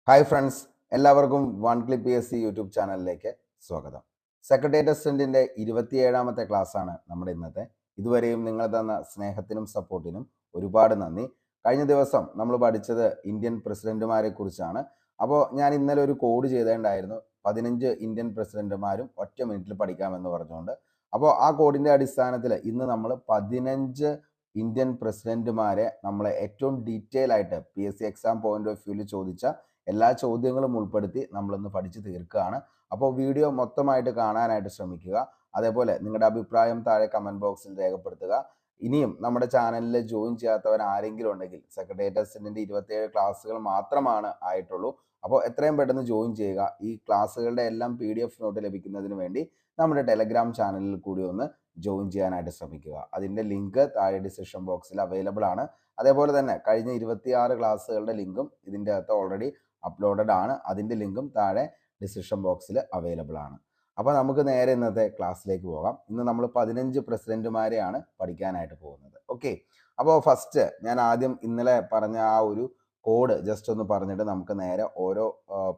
Hi friends, എല്ലാവർക്കും one clip PSC YouTube ചാനലിലേക്ക് സ്വാഗതം. സെക്രട്ടേറിയറ്റ് അസിസ്റ്റന്റിന്റെ 27ാമത്തെ ക്ലാസ്സാണ് നമ്മുടെ ഇന്നത്തെ. ഇതുവരെയും നിങ്ങൾ തന്ന സ്നേഹത്തിനും സപ്പോർട്ടിനും ഒരുപാട് നന്ദി. കഴിഞ്ഞ ദിവസം നമ്മൾ പഠിച്ചത് ഇന്ത്യൻ പ്രസിഡന്റുമാരെ കുറിച്ചാണ്. അപ്പോൾ ഞാൻ ഇന്നലെ ഒരു കോഡ് ചെയ്തേണ്ടായിരുന്നു, 15 ഇന്ത്യൻ പ്രസിഡന്റുമാരും ഒറ്റ മിനിറ്റിൽ പഠിക്കാമെന്ന് പറഞ്ഞുകൊണ്ട്. അപ്പോൾ ആ കോഡിന്റെ അടിസ്ഥാനത്തിൽ ഇന്ന് നമ്മൾ 15 ഇന്ത്യൻ പ്രസിഡന്റുമാരെ നമ്മൾ ഏറ്റവും ഡീറ്റെയിൽ ആയിട്ട് PSC എക്സാം പോയിന്റ് ഓഫ് വ്യൂവിൽ ചോദിച്ച എല്ലാ ചോദ്യങ്ങളും ഉൾപ്പെടുത്തി നമ്മളിന്ന് പഠിച്ചു തീർക്കുകയാണ്. അപ്പോൾ വീഡിയോ മൊത്തമായിട്ട് കാണാനായിട്ട് ശ്രമിക്കുക. അതേപോലെ നിങ്ങളുടെ അഭിപ്രായം താഴെ കമന്റ് ബോക്സിൽ രേഖപ്പെടുത്തുക. ഇനിയും നമ്മുടെ ചാനലിൽ ജോയിൻ ചെയ്യാത്തവർ ആരെങ്കിലും ഉണ്ടെങ്കിൽ സെക്രട്ടേറിയറ്റ് അസിസ്റ്റന്റിന്റെ 27 ക്ലാസ്സുകൾ മാത്രമാണ് ആയിട്ടുള്ളൂ. അപ്പോൾ എത്രയും പെട്ടെന്ന് ജോയിൻ ചെയ്യുക. ഈ ക്ലാസ്സുകളുടെ എല്ലാം PDF നോട്ട് ലഭിക്കുന്നതിന് വേണ്ടി നമ്മുടെ ടെലഗ്രാം ചാനലിൽ കൂടി ഒന്ന് ജോയിൻ ചെയ്യാനായിട്ട് ശ്രമിക്കുക. അതിൻ്റെ ലിങ്ക് താഴെ ഡിസ്ക്രിപ്ഷൻ ബോക്സിൽ അവൈലബിൾ ആണ്. അതേപോലെ തന്നെ കഴിഞ്ഞ 26 ക്ലാസ്സുകളുടെ ലിങ്കും ഇതിൻ്റെ അകത്ത് ഓൾറെഡി അപ്ലോഡഡ് ആണ്. അതിൻ്റെ ലിങ്കും താഴെ ഡിസ്ക്രിപ്ഷൻ ബോക്സിൽ അവൈലബിൾ ആണ്. അപ്പോൾ നമുക്ക് നേരെ ഇന്നത്തെ ക്ലാസ്സിലേക്ക് പോകാം. ഇന്ന് നമ്മൾ 15 പ്രസിഡന്റുമാരെയാണ് പഠിക്കാനായിട്ട് പോകുന്നത്. ഓക്കെ, അപ്പോൾ ഫസ്റ്റ് ഞാൻ ആദ്യം ഇന്നലെ പറഞ്ഞ ആ ഒരു കോഡ് ജസ്റ്റ് ഒന്ന് പറഞ്ഞിട്ട് നമുക്ക് നേരെ ഓരോ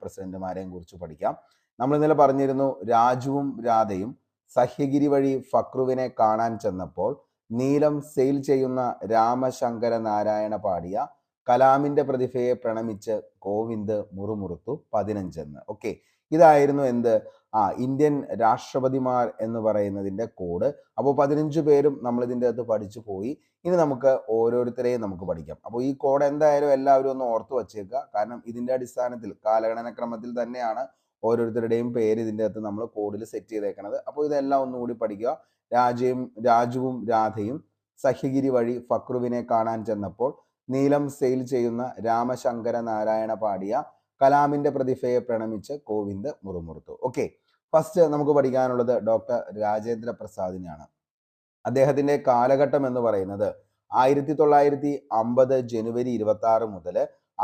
പ്രസിഡന്റുമാരെയും കുറിച്ച് പഠിക്കാം. നമ്മൾ ഇന്നലെ പറഞ്ഞിരുന്നു, രാജുവും രാധയും സഹ്യഗിരി വഴി ഫക്രുവിനെ കാണാൻ ചെന്നപ്പോൾ നീലം സെയിൽ ചെയ്യുന്ന രാമശങ്കര നാരായണ പാടിയ കലാമിന്റെ പ്രതിഭയെ പ്രണമിച്ച് കോവിന്ദ് മുറുമുറുത്തു 15 എന്ന്. ഓക്കെ, ഇതായിരുന്നു എന്ത് ഇന്ത്യൻ രാഷ്ട്രപതിമാർ എന്ന് പറയുന്നതിന്റെ കോഡ്. അപ്പോൾ 15 പേരും നമ്മൾ ഇതിൻ്റെ അകത്ത് പഠിച്ചു പോയി. ഇനി നമുക്ക് ഓരോരുത്തരെയും നമുക്ക് പഠിക്കാം. അപ്പോൾ ഈ കോഡ് എന്തായാലും എല്ലാവരും ഒന്ന് ഓർത്തു വച്ചേക്കുക. കാരണം ഇതിന്റെ അടിസ്ഥാനത്തിൽ കാലഗണന ക്രമത്തിൽ തന്നെയാണ് ഓരോരുത്തരുടെയും പേര് ഇതിൻ്റെ അകത്ത് നമ്മൾ കോഡിൽ സെറ്റ് ചെയ്തേക്കുന്നത്. അപ്പോൾ ഇതെല്ലാം ഒന്നുകൂടി പഠിക്കുക. രാജുവും രാധയും സഹ്യഗിരി വഴി ഫക്രുവിനെ കാണാൻ ചെന്നപ്പോൾ നീലം സെയിൽ ചെയ്യുന്ന രാമശങ്കര നാരായണ പാടിയ കലാമിന്റെ പ്രതിഭയെ പ്രണമിച്ച് കോവിന്ദ് മുറുമുറുത്തു. ഓക്കെ, ഫസ്റ്റ് നമുക്ക് പഠിക്കാനുള്ളത് ഡോക്ടർ രാജേന്ദ്ര പ്രസാദിനെയാണ്. അദ്ദേഹത്തിന്റെ കാലഘട്ടം എന്ന് പറയുന്നത് 1950 ജനുവരി 26 മുതൽ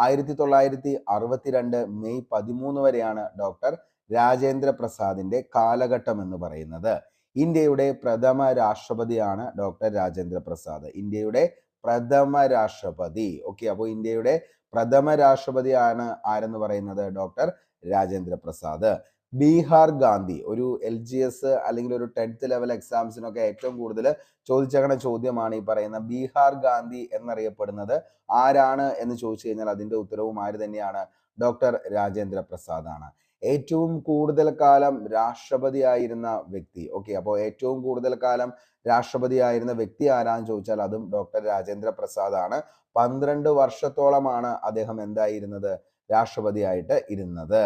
1962 മെയ് 13 വരെയാണ് ഡോക്ടർ രാജേന്ദ്ര പ്രസാദിന്റെ കാലഘട്ടം എന്ന് പറയുന്നത്. ഇന്ത്യയുടെ പ്രഥമ രാഷ്ട്രപതിയാണ് ഡോക്ടർ രാജേന്ദ്ര പ്രസാദ്. ഇന്ത്യയുടെ പ്രഥമ രാഷ്ട്രപതി. ഓക്കെ, അപ്പോൾ ഇന്ത്യയുടെ പ്രഥമ രാഷ്ട്രപതിയാണ് ആരെന്ന് പറയുന്നത് ഡോക്ടർ രാജേന്ദ്ര പ്രസാദ്. ബീഹാർ ഗാന്ധി ഒരു LGS അല്ലെങ്കിൽ ഒരു 10th ലെവൽ എക്സാംസിനൊക്കെ ഏറ്റവും കൂടുതൽ ചോദിച്ചേക്കുന്ന ചോദ്യമാണ് ഈ പറയുന്ന ബീഹാർ ഗാന്ധി എന്നറിയപ്പെടുന്നത് ആരാണ് എന്ന് ചോദിച്ചു കഴിഞ്ഞാൽ അതിന്റെ ഉത്തരവും ആര് തന്നെയാണ്? ഡോക്ടർ രാജേന്ദ്ര പ്രസാദ് ആണ്. ഏറ്റവും കൂടുതൽ കാലം രാഷ്ട്രപതിയായിരുന്ന വ്യക്തി. ഓക്കെ, അപ്പോൾ ഏറ്റവും കൂടുതൽ കാലം രാഷ്ട്രപതിയായിരുന്ന വ്യക്തി ആരാന്ന് ചോദിച്ചാൽ അതും ഡോക്ടർ രാജേന്ദ്ര പ്രസാദ് ആണ്. 12 വർഷത്തോളമാണ് അദ്ദേഹം എന്തായിരുന്നത്? രാഷ്ട്രപതിയായിട്ട് ഇരുന്നത്.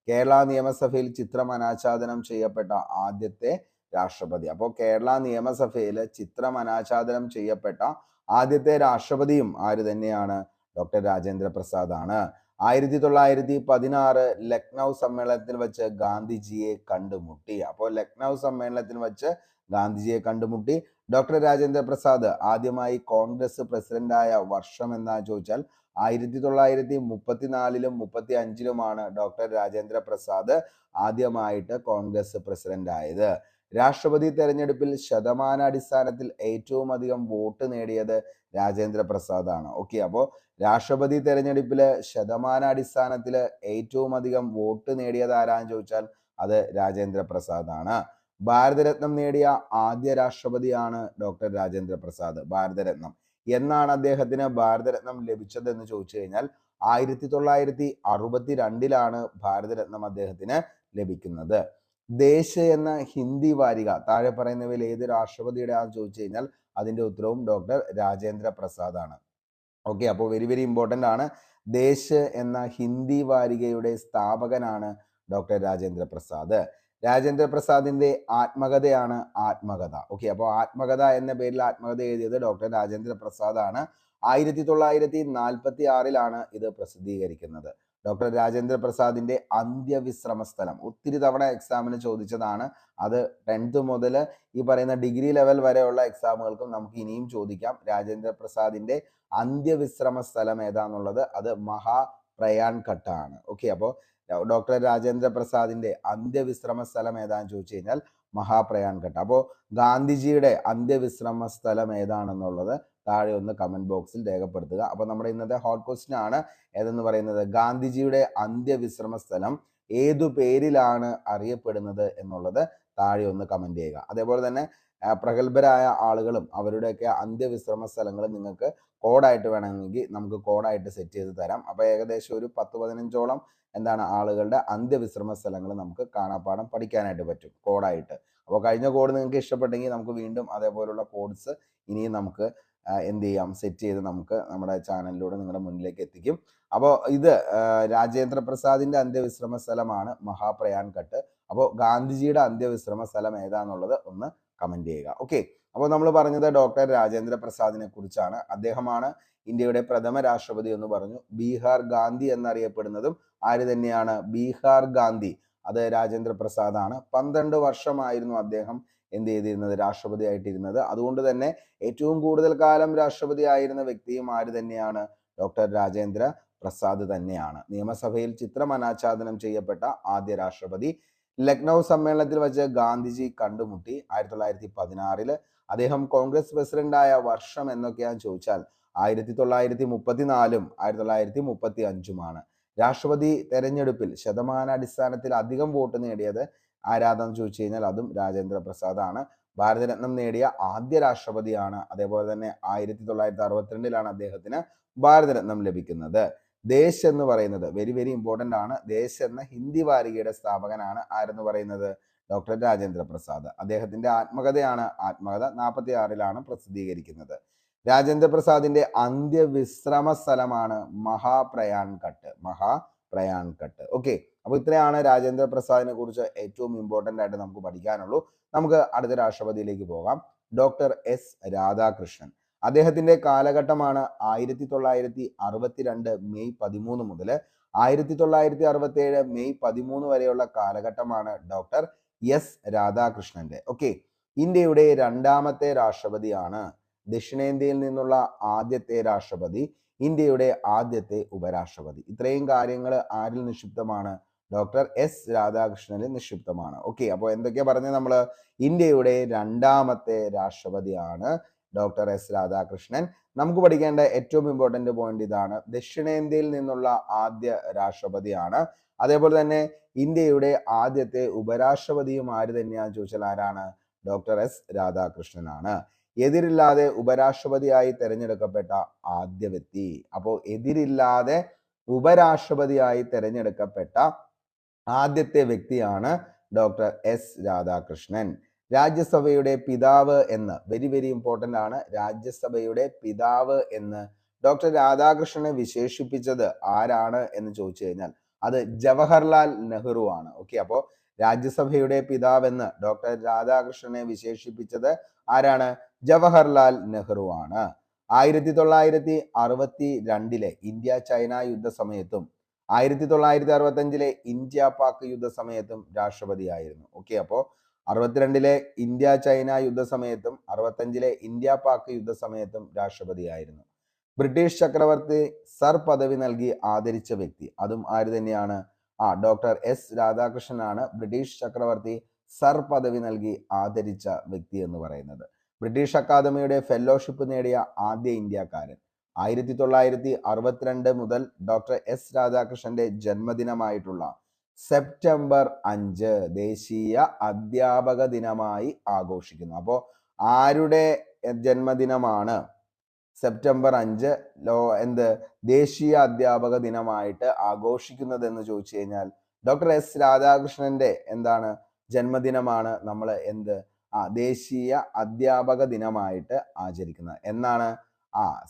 കേരള നിയമസഭയിൽ ചിത്രം അനാച്ഛാദനം ചെയ്യപ്പെട്ട ആദ്യത്തെ രാഷ്ട്രപതി. അപ്പോൾ കേരള നിയമസഭയിൽ ചിത്രം അനാച്ഛാദനം ചെയ്യപ്പെട്ട ആദ്യത്തെ രാഷ്ട്രപതിയും ആര് തന്നെയാണ്? ഡോക്ടർ രാജേന്ദ്ര പ്രസാദ് ആണ്. 1916 ലക്നൗ സമ്മേളനത്തിൽ വെച്ച് ഗാന്ധിജിയെ കണ്ടുമുട്ടി. അപ്പോൾ ലക്നൗ സമ്മേളനത്തിൽ വെച്ച് ഗാന്ധിജിയെ കണ്ടുമുട്ടി. ഡോക്ടർ രാജേന്ദ്ര പ്രസാദ് ആദ്യമായി കോൺഗ്രസ് പ്രസിഡന്റായ വർഷം എന്താ ചോദിച്ചാൽ 1934ലും 35ലുമാണ് ഡോക്ടർ രാജേന്ദ്ര പ്രസാദ് ആദ്യമായിട്ട് കോൺഗ്രസ് പ്രസിഡന്റ് ആയത്. രാഷ്ട്രപതി തെരഞ്ഞെടുപ്പിൽ ശതമാനാടിസ്ഥാനത്തിൽ ഏറ്റവും അധികം വോട്ട് നേടിയത് രാജേന്ദ്ര പ്രസാദ് ആണ്. ഓക്കെ, അപ്പോൾ രാഷ്ട്രപതി തെരഞ്ഞെടുപ്പില് ശതമാനാടിസ്ഥാനത്തിൽ ഏറ്റവും അധികം വോട്ട് നേടിയത് ആരാന്ന് ചോദിച്ചാൽ അത് രാജേന്ദ്ര പ്രസാദ് ആണ്. ഭാരതരത്നം നേടിയ ആദ്യ രാഷ്ട്രപതിയാണ് ഡോക്ടർ രാജേന്ദ്ര പ്രസാദ്. ഭാരതരത്നം എന്നാണ് അദ്ദേഹത്തിന് ഭാരതരത്നം ലഭിച്ചത് എന്ന് ചോദിച്ചു കഴിഞ്ഞാൽ 1962ലാണ് ഭാരതരത്നം അദ്ദേഹത്തിന് ലഭിക്കുന്നത്. ദേശ് എന്ന ഹിന്ദി വാരിക താഴെ പറയുന്നവയിൽ ഏത് രാഷ്ട്രപതിയുടെ ആണെന്ന് ചോദിച്ചു കഴിഞ്ഞാൽ അതിന്റെ ഉത്തരവും ഡോക്ടർ രാജേന്ദ്ര പ്രസാദ് ആണ്. ഓക്കെ, അപ്പോൾ വെരി വെരി ഇമ്പോർട്ടൻ്റ് ആണ്. ദേശ് എന്ന ഹിന്ദി വാരികയുടെ സ്ഥാപകനാണ് ഡോക്ടർ രാജേന്ദ്ര പ്രസാദ്. രാജേന്ദ്ര പ്രസാദിന്റെ ആത്മകഥയാണ് ആത്മകഥ. ഓക്കെ, അപ്പോൾ ആത്മകഥ എന്ന പേരിൽ ആത്മകഥ എഴുതിയത് ഡോക്ടർ രാജേന്ദ്ര പ്രസാദ് ആണ്. 1946ലാണ് ഇത് പ്രസിദ്ധീകരിക്കുന്നത്. ഡോക്ടർ രാജേന്ദ്ര പ്രസാദിന്റെ അന്ത്യവിശ്രമ സ്ഥലം ഒത്തിരി തവണ എക്സാമിന് ചോദിച്ചതാണ്. അത് 10th മുതൽ ഈ പറയുന്ന ഡിഗ്രി ലെവൽ വരെയുള്ള എക്സാമുകൾക്കും നമുക്ക് ഇനിയും ചോദിക്കാം. രാജേന്ദ്ര പ്രസാദിന്റെ അന്ത്യവിശ്രമ സ്ഥലം ഏതാന്നുള്ളത് അത് മഹാപ്രയാൺ ഘട്ട ആണ്. ഓക്കെ, അപ്പോൾ ഡോക്ടർ രാജേന്ദ്ര പ്രസാദിന്റെ അന്ത്യവിശ്രമ സ്ഥലം ഏതാന്ന് ചോദിച്ചു കഴിഞ്ഞാൽ മഹാപ്രയാൺ ഘട്ട. അപ്പോൾ ഗാന്ധിജിയുടെ അന്ത്യവിശ്രമ സ്ഥലം ഏതാണെന്നുള്ളത് താഴെ ഒന്ന് കമന്റ് ബോക്സിൽ രേഖപ്പെടുത്തുക. അപ്പോൾ നമ്മുടെ ഇന്നത്തെ ഹോട്ട് ക്വസ്റ്റ്യൻ ആണ് ഏതെന്ന് പറയുന്നത്, ഗാന്ധിജിയുടെ അന്ത്യവിശ്രമ സ്ഥലം ഏതു പേരിലാണ് അറിയപ്പെടുന്നത് എന്നുള്ളത് താഴെ ഒന്ന് കമന്റ് ചെയ്യുക. അതേപോലെ തന്നെ പ്രഗത്ഭരായ ആളുകളും അവരുടെയൊക്കെ അന്ത്യവിശ്രമ സ്ഥലങ്ങൾ നിങ്ങൾക്ക് കോഡായിട്ട് വേണമെങ്കിൽ നമുക്ക് കോഡായിട്ട് സെറ്റ് ചെയ്ത് തരാം. അപ്പോൾ ഏകദേശം ഒരു 10-15ഓളം ആളുകളുടെ അന്ത്യവിശ്രമ സ്ഥലങ്ങൾ നമുക്ക് കാണാപ്പാഠം പഠിക്കാനായിട്ട് പറ്റും കോഡായിട്ട്. അപ്പോൾ കഴിഞ്ഞ കോഡ് നിങ്ങൾക്ക് ഇഷ്ടപ്പെട്ടെങ്കിൽ നമുക്ക് വീണ്ടും അതേപോലുള്ള കോഡ്സ് ഇനിയും നമുക്ക് എന്ത് ചെയ്യാം, സെറ്റ് ചെയ്ത് നമുക്ക് നമ്മുടെ ചാനലിലൂടെ നിങ്ങളുടെ മുന്നിലേക്ക് എത്തിക്കും. അപ്പോൾ ഇത് രാജേന്ദ്ര പ്രസാദിന്റെ അന്ത്യവിശ്രമ സ്ഥലമാണ് മഹാപ്രയാൺ ഘട്ട്. അപ്പോൾ ഗാന്ധിജിയുടെ അന്ത്യവിശ്രമ സ്ഥലം ഏതാന്നുള്ളത് ഒന്ന് കമന്റ് ചെയ്യുക. ഓക്കെ, അപ്പോൾ നമ്മൾ പറഞ്ഞത് ഡോക്ടർ രാജേന്ദ്ര പ്രസാദിനെ കുറിച്ചാണ്. അദ്ദേഹമാണ് ഇന്ത്യയുടെ പ്രഥമ രാഷ്ട്രപതി എന്ന് പറഞ്ഞു. ബീഹാർ ഗാന്ധി എന്നറിയപ്പെടുന്നതും ആര് തന്നെയാണ്? ബീഹാർ ഗാന്ധി. അത് രാജേന്ദ്ര പ്രസാദ് ആണ്. 12 വർഷമായിരുന്നു അദ്ദേഹം എന്ത് ചെയ്തിരുന്നത്? രാഷ്ട്രപതി ആയിട്ടിരുന്നത്. അതുകൊണ്ട് തന്നെ ഏറ്റവും കൂടുതൽ കാലം രാഷ്ട്രപതി ആയിരുന്ന വ്യക്തിയും ആര് തന്നെയാണ്? ഡോക്ടർ രാജേന്ദ്ര പ്രസാദ് തന്നെയാണ്. നിയമസഭയിൽ ചിത്രം അനാച്ഛാദനം ചെയ്യപ്പെട്ട ആദ്യ രാഷ്ട്രപതി. ലക്നൗ സമ്മേളനത്തിൽ വെച്ച് ഗാന്ധിജി കണ്ടുമുട്ടി 1916. അദ്ദേഹം കോൺഗ്രസ് പ്രസിഡന്റായ വർഷം എന്നൊക്കെയാന്ന് ചോദിച്ചാൽ 1934 1935 രാഷ്ട്രപതി തെരഞ്ഞെടുപ്പിൽ ശതമാനാടിസ്ഥാനത്തിൽ അധികം വോട്ട് നേടിയത് ആരാധന ചോദിച്ചു കഴിഞ്ഞാൽ അതും രാജേന്ദ്ര പ്രസാദ് ആണ്. ഭാരതരത്നം നേടിയ ആദ്യ രാഷ്ട്രപതിയാണ്. അതേപോലെ തന്നെ 1962 അദ്ദേഹത്തിന് ഭാരതരത്നം ലഭിക്കുന്നത്. ദേശ് എന്ന് പറയുന്നത് വെരി വെരി ഇമ്പോർട്ടന്റ് ആണ്. ദേശ് എന്ന ഹിന്ദി വാരികയുടെ സ്ഥാപകനാണ് ആരെന്ന് പറയുന്നത്? ഡോക്ടർ രാജേന്ദ്ര പ്രസാദ്. അദ്ദേഹത്തിന്റെ ആത്മകഥയാണ് ആത്മകഥ 46 പ്രസിദ്ധീകരിക്കുന്നത്. രാജേന്ദ്ര പ്രസാദിന്റെ അന്ത്യവിശ്രമ സ്ഥലമാണ് മഹാപ്രയാൺ ഘട്ട്. മഹാപ്രയാൺ ഘട്ട്. ഓക്കെ, അപ്പോൾ ഇത്രയാണ് രാജേന്ദ്ര പ്രസാദിനെ കുറിച്ച് ഏറ്റവും ഇമ്പോർട്ടന്റ് ആയിട്ട് നമുക്ക് പഠിക്കാനുള്ളൂ. നമുക്ക് അടുത്ത രാഷ്ട്രപതിയിലേക്ക് പോകാം. Doctor S Radhakrishnan. അദ്ദേഹത്തിന്റെ കാലഘട്ടമാണ് 1962 മെയ് 13 മുതൽ 1967 മെയ് 13 വരെയുള്ള കാലഘട്ടമാണ് ഡോക്ടർ എസ് രാധാകൃഷ്ണന്റെ. ഓക്കെ, ഇന്ത്യയുടെ രണ്ടാമത്തെ രാഷ്ട്രപതിയാണ്. ദക്ഷിണേന്ത്യയിൽ നിന്നുള്ള ആദ്യത്തെ രാഷ്ട്രപതി, ഇന്ത്യയുടെ ആദ്യത്തെ ഉപരാഷ്ട്രപതി. ഇത്രയും കാര്യങ്ങൾ ആരിൽ നിക്ഷിപ്തമാണ്? ഡോക്ടർ എസ് രാധാകൃഷ്ണനിൽ നിക്ഷിപ്തമാണ്. ഓക്കെ, അപ്പോൾ എന്തൊക്കെയാ പറഞ്ഞത് നമ്മൾ? ഇന്ത്യയുടെ രണ്ടാമത്തെ രാഷ്ട്രപതിയാണ് ഡോക്ടർ എസ് രാധാകൃഷ്ണൻ. നമുക്ക് പഠിക്കേണ്ട ഏറ്റവും ഇമ്പോർട്ടന്റ് പോയിന്റ് ഇതാണ്. ദക്ഷിണേന്ത്യയിൽ നിന്നുള്ള ആദ്യ രാഷ്ട്രപതിയാണ്. അതേപോലെ തന്നെ ഇന്ത്യയുടെ ആദ്യത്തെ ഉപരാഷ്ട്രപതിയും ആര് തന്നെയാന്ന് ചോദിച്ചാൽ ആരാണ്? Doctor S രാധാകൃഷ്ണനാണ്. എതിരില്ലാതെ ഉപരാഷ്ട്രപതിയായി തെരഞ്ഞെടുക്കപ്പെട്ട ആദ്യ വ്യക്തി. അപ്പോൾ എതിരില്ലാതെ ഉപരാഷ്ട്രപതിയായി തെരഞ്ഞെടുക്കപ്പെട്ട ആദ്യത്തെ വ്യക്തിയാണ് ഡോക്ടർ എസ് രാധാകൃഷ്ണൻ. രാജ്യസഭയുടെ പിതാവ് എന്ന് വെരി വെരി ഇമ്പോർട്ടന്റ് ആണ്. രാജ്യസഭയുടെ പിതാവ് എന്ന് ഡോക്ടർ രാധാകൃഷ്ണനെ വിശേഷിപ്പിച്ചത് ആരാണ് എന്ന് ചോദിച്ചു കഴിഞ്ഞാൽ അത് ജവഹർലാൽ നെഹ്റു ആണ്. ഓക്കെ, അപ്പോൾ രാജ്യസഭയുടെ പിതാവ് എന്ന് ഡോക്ടർ രാധാകൃഷ്ണനെ വിശേഷിപ്പിച്ചത് ആരാണ്? ജവഹർലാൽ നെഹ്റു ആണ്. 1962 ഇന്ത്യ ചൈന യുദ്ധ സമയത്തും 1965 ഇന്ത്യ പാക് യുദ്ധ സമയത്തും രാഷ്ട്രപതിയായിരുന്നു. ഓക്കെ, അപ്പോൾ 62 ഇന്ത്യ ചൈന യുദ്ധ സമയത്തും 65 ഇന്ത്യ പാക് യുദ്ധ സമയത്തും രാഷ്ട്രപതിയായിരുന്നു. ബ്രിട്ടീഷ് ചക്രവർത്തി സർ പദവി നൽകി ആദരിച്ച വ്യക്തി, അതും ആര് തന്നെയാണ്? ഡോക്ടർ എസ് രാധാകൃഷ്ണനാണ് ബ്രിട്ടീഷ് ചക്രവർത്തി സർ പദവി നൽകി ആദരിച്ച വ്യക്തി എന്ന് പറയുന്നത്. ബ്രിട്ടീഷ് അക്കാദമിയുടെ ഫെലോഷിപ്പ് നേടിയ ആദ്യ ഇന്ത്യക്കാരൻ. 1962 മുതൽ ഡോക്ടർ എസ് രാധാകൃഷ്ണന്റെ ജന്മദിനമായിട്ടുള്ള സെപ്റ്റംബർ 5 ദേശീയ അധ്യാപക ദിനമായി ആഘോഷിക്കുന്നു. അപ്പോൾ ആരുടെ ജന്മദിനമാണ് സെപ്റ്റംബർ 5 ദേശീയ അധ്യാപക ദിനമായിട്ട് ആഘോഷിക്കുന്നത് എന്ന് ചോദിച്ചു കഴിഞ്ഞാൽ ഡോക്ടർ എസ് രാധാകൃഷ്ണന്റെ ജന്മദിനമാണ് നമ്മൾ ദേശീയ അധ്യാപക ദിനമായിട്ട് ആചരിക്കുന്നത്. എന്നാണ്?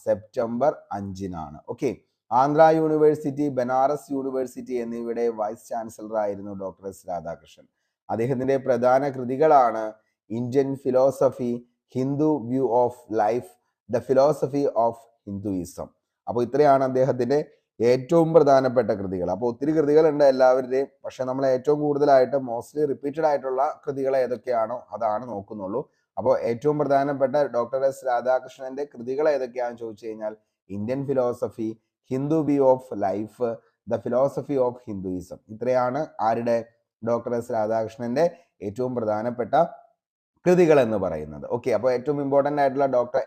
September 5 okay. Andhra university, Banaras university എന്നിവയുടെ വൈസ് ചാൻസലർ ആയിരുന്നു ഡോക്ടർ എസ് രാധാകൃഷ്ണൻ. അദ്ദേഹത്തിന്റെ പ്രധാന കൃതികളാണ് Indian philosophy, Hindu view of life, the philosophy of Hinduism. അപ്പോൾ ഇത്രയാണ് അദ്ദേഹത്തിന്റെ ഏറ്റവും പ്രധാനപ്പെട്ട കൃതികൾ. അപ്പോൾ ഒത്തിരി കൃതികളുണ്ട് എല്ലാവരുടെയും, പക്ഷെ നമ്മൾ ഏറ്റവും കൂടുതലായിട്ട് മോസ്റ്റ്ലി റിപ്പീറ്റഡ് ആയിട്ടുള്ള കൃതികൾ ഏതൊക്കെയാണോ അതാണ് നോക്കുന്നുള്ളൂ. അപ്പോൾ ഏറ്റവും പ്രധാനപ്പെട്ട ഡോക്ടർ എസ് രാധാകൃഷ്ണന്റെ കൃതികൾ ഏതൊക്കെയാണെന്ന് ചോദിച്ചു കഴിഞ്ഞാൽ Indian philosophy, Hindu view of life, the philosophy of Hinduism. ഇത്രയാണ് ആരുടെ? ഡോക്ടർ എസ് രാധാകൃഷ്ണന്റെ ഏറ്റവും പ്രധാനപ്പെട്ട കൃതികൾ എന്ന് പറയുന്നത്. ഓക്കെ, അപ്പോൾ ഏറ്റവും ഇമ്പോർട്ടൻ്റ് ആയിട്ടുള്ള ഡോക്ടർ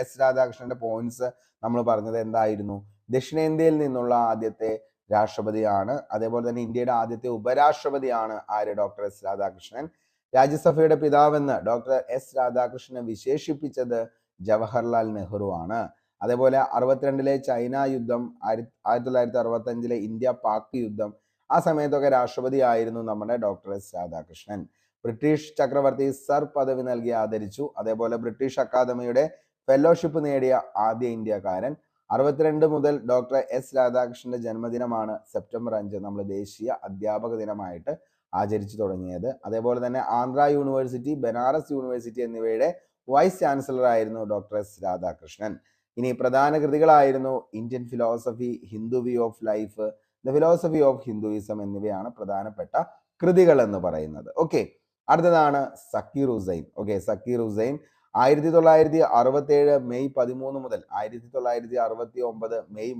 എസ് രാധാകൃഷ്ണന്റെ പോയിന്റ്സ് നമ്മൾ പറഞ്ഞത് എന്തായിരുന്നു? ദക്ഷിണേന്ത്യയിൽ നിന്നുള്ള ആദ്യത്തെ രാഷ്ട്രപതിയാണ്. അതേപോലെ തന്നെ ഇന്ത്യയുടെ ആദ്യത്തെ ഉപരാഷ്ട്രപതിയാണ് ആര്? Doctor S Radhakrishnan. രാജ്യസഭയുടെ പിതാവെന്ന് ഡോക്ടർ എസ് രാധാകൃഷ്ണനെ വിശേഷിപ്പിച്ചത് ജവഹർലാൽ നെഹ്റു ആണ്. അതേപോലെ 62-ലെ ചൈന യുദ്ധം, 1965-ലെ ഇന്ത്യ പാക് യുദ്ധം, ആ സമയത്തൊക്കെ രാഷ്ട്രപതി ആയിരുന്നു നമ്മുടെ ഡോക്ടർ എസ് രാധാകൃഷ്ണൻ. ബ്രിട്ടീഷ് ചക്രവർത്തി സർ പദവി നൽകി ആദരിച്ചു. അതേപോലെ ബ്രിട്ടീഷ് അക്കാദമിയുടെ ഫെലോഷിപ്പ് നേടിയ ആദ്യ ഇന്ത്യക്കാരൻ. 62 മുതൽ ഡോക്ടർ എസ് രാധാകൃഷ്ണന്റെ ജന്മദിനമാണ് സെപ്റ്റംബർ 5 നമ്മൾ ദേശീയ അധ്യാപക ദിനമായിട്ട് ആചരിച്ചു തുടങ്ങിയത്. അതേപോലെ തന്നെ ആന്ധ്ര യൂണിവേഴ്സിറ്റി, ബനാറസ് യൂണിവേഴ്സിറ്റി എന്നിവയുടെ വൈസ് ചാൻസലർ ആയിരുന്നു ഡോക്ടർ എസ് രാധാകൃഷ്ണൻ. ഇനി പ്രധാന കൃതികളായിരുന്നു Indian philosophy, Hindu view of life, the philosophy of Hinduism എന്നിവയാണ് പ്രധാനപ്പെട്ട കൃതികൾ എന്ന് പറയുന്നത്. ഓക്കെ, അടുത്തതാണ് സക്കീർ ഹുസൈൻ. ഓക്കെ, സക്കീർ ഹുസൈൻ 1967 മെയ് 13 മുതൽ 1969 മെയ്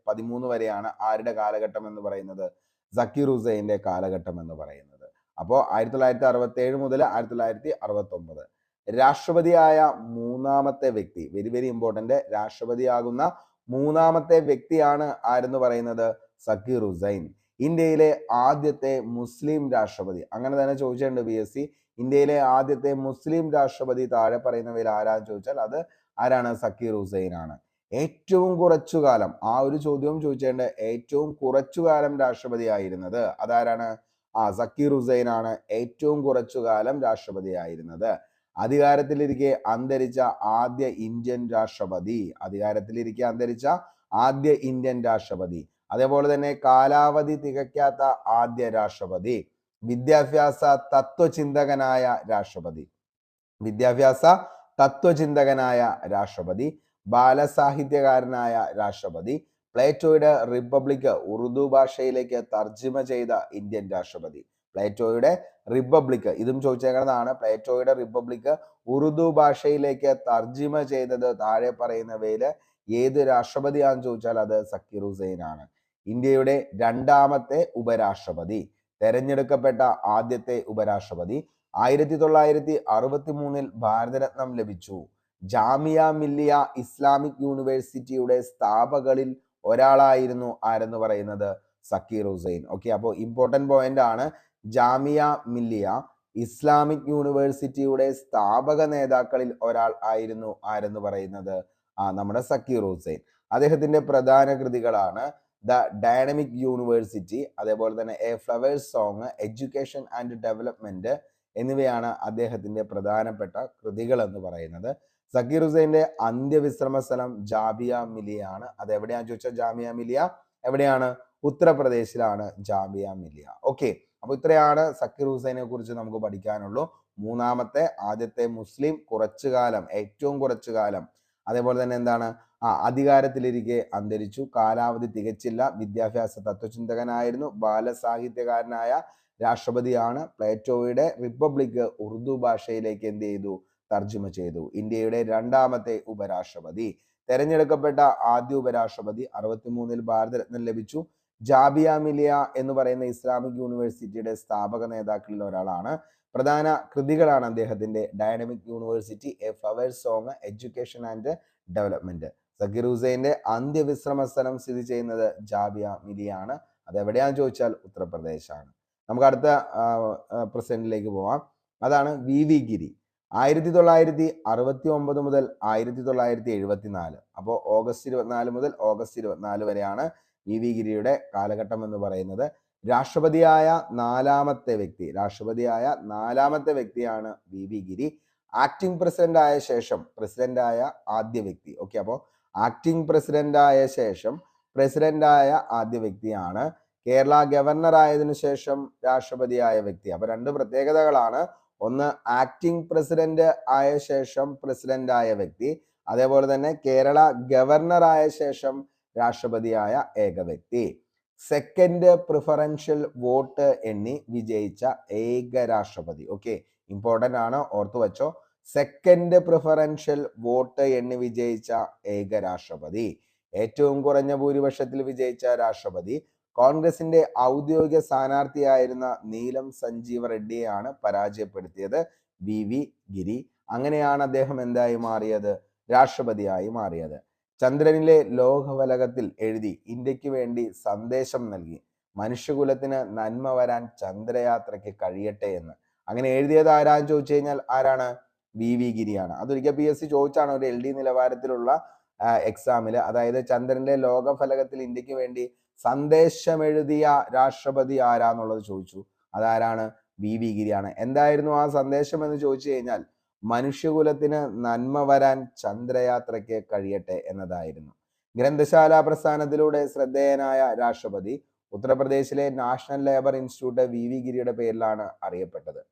13 വരെയാണ് ആരുടെ കാലഘട്ടം എന്ന് പറയുന്നത്? സക്കീർ ഹുസൈന്റെ കാലഘട്ടം എന്ന് പറയുന്നത്. അപ്പോൾ 1967 മുതൽ 1969 രാഷ്ട്രപതിയായ മൂന്നാമത്തെ വ്യക്തി, വെരി വെരി ഇമ്പോർട്ടന്റ്, രാഷ്ട്രപതിയാകുന്ന മൂന്നാമത്തെ വ്യക്തിയാണ് ആരെന്ന് പറയുന്നത്? സക്കീർ ഹുസൈൻ. ഇന്ത്യയിലെ ആദ്യത്തെ മുസ്ലിം രാഷ്ട്രപതി, അങ്ങനെ തന്നെ ചോദിച്ചിട്ടുണ്ട് PSC. ഇന്ത്യയിലെ ആദ്യത്തെ മുസ്ലിം രാഷ്ട്രപതി താഴെ പറയുന്നവയിൽ ആരാന്ന് ചോദിച്ചാൽ അത് ആരാണ്? സക്കീർ ഹുസൈൻ ആണ്. ഏറ്റവും കുറച്ചു കാലം, ആ ഒരു ചോദ്യവും ചോദിച്ചേണ്ട, ഏറ്റവും കുറച്ചു കാലം രാഷ്ട്രപതി ആയിരുന്നത് അതാരാണ്? സക്കീർ ഹുസൈൻ ആണ് ഏറ്റവും കുറച്ചു കാലം രാഷ്ട്രപതി ആയിരുന്നത്. അധികാരത്തിലിരിക്കെ അന്തരിച്ച ആദ്യ ഇന്ത്യൻ രാഷ്ട്രപതി, അധികാരത്തിലിരിക്കെ അന്തരിച്ച ആദ്യ ഇന്ത്യൻ രാഷ്ട്രപതി. അതേപോലെ തന്നെ കാലാവധി തികയ്ക്കാത്ത ആദ്യ രാഷ്ട്രപതി, വിദ്യാഭ്യാസ തത്വചിന്തകനായ രാഷ്ട്രപതി, വിദ്യാഭ്യാസ തത്വചിന്തകനായ രാഷ്ട്രപതി, ബാലസാഹിത്യകാരനായ രാഷ്ട്രപതി, പ്ലേറ്റോയുടെ റിപ്പബ്ലിക് ഉറുദു ഭാഷയിലേക്ക് തർജ്ജിമ ചെയ്ത ഇന്ത്യൻ രാഷ്ട്രപതി. പ്ലേറ്റോയുടെ റിപ്പബ്ലിക്, ഇതും ചോദിച്ചേക്കുന്നതാണ്. പ്ലേറ്റോയുടെ റിപ്പബ്ലിക് ഉറുദു ഭാഷയിലേക്ക് തർജ്ജിമ ചെയ്തത് താഴെ പറയുന്നവയിൽ ഏത് രാഷ്ട്രപതിയാണെന്ന് ചോദിച്ചാൽ അത് സക്കീർ ഹുസൈൻ ആണ്. ഇന്ത്യയുടെ രണ്ടാമത്തെ ഉപരാഷ്ട്രപതി, തെരഞ്ഞെടുക്കപ്പെട്ട ആദ്യത്തെ ഉപരാഷ്ട്രപതി. 1963 ഭാരതരത്നം ലഭിച്ചു. ജാമിയ മില്ലിയ ഇസ്ലാമിക് യൂണിവേഴ്സിറ്റിയുടെ സ്ഥാപകരിൽ ഒരാളായിരുന്നു ആരെന്ന് പറയുന്നത്? സക്കീർ ഹുസൈൻ. ഓക്കെ, അപ്പോൾ ഇമ്പോർട്ടന്റ് പോയിന്റ് ആണ്. ജാമിയ മില്ലിയ ഇസ്ലാമിക് യൂണിവേഴ്സിറ്റിയുടെ സ്ഥാപക നേതാക്കളിൽ ഒരാൾ ആയിരുന്നു ആരെന്ന് പറയുന്നത്? നമ്മുടെ സക്കീർ ഹുസൈൻ. അദ്ദേഹത്തിന്റെ പ്രധാന കൃതികളാണ് ദ ഡൈനാമിക് യൂണിവേഴ്സിറ്റി, അതേപോലെ തന്നെ A flower's song, education and development എന്നിവയാണ് അദ്ദേഹത്തിന്റെ പ്രധാനപ്പെട്ട കൃതികൾ എന്ന് പറയുന്നത്. സക്കീർ ഹുസൈന്റെ അന്ത്യവിശ്രമ സ്ഥലം ജാമിയ മിലിയ ആണ്. അത് എവിടെയാണെന്ന് ചോദിച്ചാൽ ജാമിയ മിലിയ എവിടെയാണ്? ഉത്തർപ്രദേശിലാണ് ജാമിയ മിലിയ. ഓക്കെ, അപ്പൊ ഇത്രയാണ് സക്കീർ ഹുസൈനെ കുറിച്ച് നമുക്ക് പഠിക്കാനുള്ളൂ. മൂന്നാമത്തെ ആദ്യത്തെ മുസ്ലിം, കുറച്ചു കാലം, ഏറ്റവും കുറച്ചു കാലം. അതേപോലെ തന്നെ എന്താണ്? അധികാരത്തിലിരിക്കെ അന്തരിച്ചു, കാലാവധി തികച്ചില്ല, വിദ്യാഭ്യാസ തത്വചിന്തകനായിരുന്നു, ബാലസാഹിത്യകാരനായ രാഷ്ട്രപതിയാണ്, പ്ലേറ്റോയുടെ റിപ്പബ്ലിക് ഉറുദു ഭാഷയിലേക്ക് എന്ത് ചെയ്തു? തർജ്ജിമ ചെയ്തു. ഇന്ത്യയുടെ രണ്ടാമത്തെ ഉപരാഷ്ട്രപതി, തെരഞ്ഞെടുക്കപ്പെട്ട ആദ്യ ഉപരാഷ്ട്രപതി, 63 ഭാരതരത്നം ലഭിച്ചു. ജാമിയ മിലിയ എന്ന് പറയുന്ന ഇസ്ലാമിക് യൂണിവേഴ്സിറ്റിയുടെ സ്ഥാപക നേതാക്കളിൽ ഒരാളാണ്. പ്രധാന കൃതികളാണ് അദ്ദേഹത്തിന്റെ dynamic university, a flower's song, education and development. Zakir ഹുസൈന്റെ അന്ത്യവിശ്രമ സ്ഥലം സ്ഥിതി ചെയ്യുന്നത് ജാമിയ മിലിയ ആണ്. അത് എവിടെയാണെന്ന് ചോദിച്ചാൽ ഉത്തർപ്രദേശാണ്. നമുക്ക് അടുത്ത പ്രസിഡന്റിലേക്ക് പോവാം. അതാണ് വി ഗിരി. 1969 മുതൽ 1974, അപ്പോൾ ഓഗസ്റ്റ് 24 മുതൽ ഓഗസ്റ്റ് 24 വരെയാണ് വി ഗിരിയുടെ കാലഘട്ടം എന്ന് പറയുന്നത്. രാഷ്ട്രപതിയായ നാലാമത്തെ വ്യക്തിയാണ് വി ഗിരി. ആക്ടിംഗ് പ്രസിഡന്റ് ആയ ശേഷം പ്രസിഡന്റായ ആദ്യ വ്യക്തി. ഓക്കെ, അപ്പോൾ ആക്ടിംഗ് പ്രസിഡന്റ് ആയ ശേഷം പ്രസിഡന്റായ ആദ്യ വ്യക്തിയാണ്. കേരള ഗവർണർ ആയതിനു ശേഷം രാഷ്ട്രപതിയായ വ്യക്തി. അപ്പൊ രണ്ട് പ്രത്യേകതകളാണ്. ഒന്ന്, ആക്ടിംഗ് പ്രസിഡന്റ് ആയ ശേഷം പ്രസിഡന്റ് ആയ വ്യക്തി. അതേപോലെ തന്നെ കേരള ഗവർണർ ആയ ശേഷം രാഷ്ട്രപതിയായ ഏക വ്യക്തി. സെക്കൻഡ് പ്രിഫറൻഷ്യൽ വോട്ട് എണ്ണി വിജയിച്ച ഏക രാഷ്ട്രപതി. ഓക്കെ, ഇമ്പോർട്ടന്റ് ആണ്, ഓർത്തു വെച്ചോ. സെക്കൻഡ് പ്രിഫറൻഷ്യൽ വോട്ട് എണ്ണി വിജയിച്ച ഏക രാഷ്ട്രപതി. ഏറ്റവും കുറഞ്ഞ ഭൂരിപക്ഷത്തിൽ വിജയിച്ച രാഷ്ട്രപതി. കോൺഗ്രസിന്റെ ഔദ്യോഗിക സ്ഥാനാർത്ഥിയായിരുന്ന നീലം സഞ്ജീവ റെഡ്ഡിയെയാണ് പരാജയപ്പെടുത്തിയത്. വി ഗിരി. അങ്ങനെയാണ് അദ്ദേഹം എന്തായി മാറിയത്? രാഷ്ട്രപതിയായി മാറിയത്. ചന്ദ്രനിലെ ലോകഫലകത്തിൽ എഴുതി ഇന്ത്യക്ക് വേണ്ടി സന്ദേശം നൽകി, മനുഷ്യകുലത്തിന് നന്മ വരാൻ ചന്ദ്രയാത്രയ്ക്ക് കഴിയട്ടെ എന്ന്. അങ്ങനെ എഴുതിയത് ആരാന്ന് ചോദിച്ചു കഴിഞ്ഞാൽ ആരാണ്? വി ഗിരിയാണ്. അതൊരിക്കൽ PSC ചോദിച്ചാണ് ഒരു LD നിലവാരത്തിലുള്ള എക്സാമിൽ. അതായത് ചന്ദ്രന്റെ ലോകഫലകത്തിൽ ഇന്ത്യക്ക് വേണ്ടി സന്ദേശം എഴുതിയ രാഷ്ട്രപതി ആരാന്നുള്ളത് ചോദിച്ചു. അതാരാണ്? വി ഗിരിയാണ്. എന്തായിരുന്നു ആ സന്ദേശം എന്ന് ചോദിച്ചു കഴിഞ്ഞാൽ മനുഷ്യകുലത്തിന് നന്മ വരാൻ ചന്ദ്രയാത്രയ്ക്ക് കഴിയട്ടെ എന്നതായിരുന്നു. ഗ്രന്ഥശാല പ്രസ്ഥാനത്തിലൂടെ ശ്രദ്ധേയനായ രാഷ്ട്രപതി ഉത്തർപ്രദേശിലെ നാഷണൽ ലേബർ ഇൻസ്റ്റിറ്റ്യൂട്ട് വി ഗിരിയുടെ പേരിലാണ് അറിയപ്പെട്ടത്.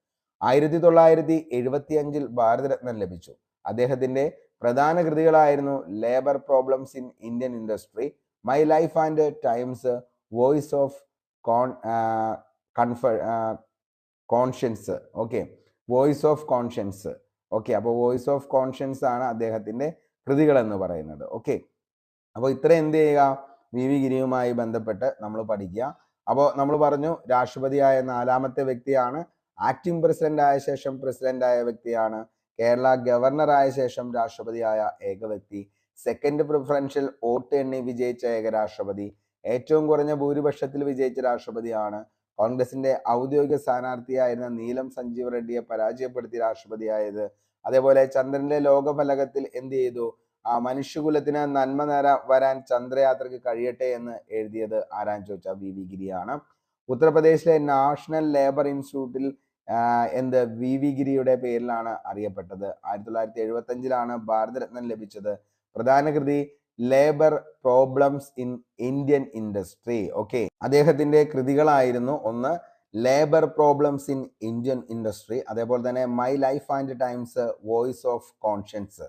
1975 ഭാരതരത്നം ലഭിച്ചു. അദ്ദേഹത്തിന്റെ പ്രധാന കൃതികളായിരുന്നു labour problems in Indian industry, my life and times, voice of conscience. Okay, voice of conscience. Okay, അപ്പോൾ വോയിസ് ഓഫ് കോൺഷ്യൻസ് ആണ് അദ്ദേഹത്തിന്റെ കൃതികൾ എന്ന് പറയുന്നത്. ഓക്കെ, അപ്പോൾ ഇത്ര എന്ത് ചെയ്യുക? വി ഗിരിയുമായി ബന്ധപ്പെട്ട് നമ്മൾ പഠിക്കുക. അപ്പോൾ നമ്മൾ പറഞ്ഞു രാഷ്ട്രപതിയായ 4ാമത്തെ വ്യക്തിയാണ്. ആക്ടിംഗ് പ്രസിഡന്റ് ആയ ശേഷം പ്രസിഡന്റ് ആയ വ്യക്തിയാണ്. കേരള ഗവർണർ ആയ ശേഷം രാഷ്ട്രപതിയായ ഏക വ്യക്തി. സെക്കൻഡ് പ്രിഫറൻഷ്യൽ വോട്ട് എണ്ണി വിജയിച്ച ഏക രാഷ്ട്രപതി. ഏറ്റവും കുറഞ്ഞ ഭൂരിപക്ഷത്തിൽ വിജയിച്ച രാഷ്ട്രപതിയാണ്. കോൺഗ്രസിന്റെ ഔദ്യോഗിക സ്ഥാനാർത്ഥിയായിരുന്ന നീലം സഞ്ജീവ് റെഡ്ഡിയെ പരാജയപ്പെടുത്തി രാഷ്ട്രപതിയായത്. അതേപോലെ ചന്ദ്രന്റെ ലോകഫലകത്തിൽ എന്ത് ചെയ്തു? മനുഷ്യകുലത്തിന് നന്മ വരാൻ ചന്ദ്രയാത്രയ്ക്ക് കഴിയട്ടെ എന്ന് എഴുതിയത് ആരാന്ന് ചോദിച്ചാൽ വി ഗിരിയാണ്. ഉത്തർപ്രദേശിലെ നാഷണൽ ലേബർ ഇൻസ്റ്റിറ്റ്യൂട്ടിൽ വി ഗിരിയുടെ പേരിലാണ് അറിയപ്പെട്ടത്. 1975 ഭാരതരത്നം ലഭിച്ചത്. പ്രധാന കൃതി labour problems in Indian industry. Okay, അദ്ദേഹത്തിന്റെ കൃതികളായിരുന്നു ഒന്ന് labour problems in Indian industry, അതേപോലെ തന്നെ my life and times, voice of conscience.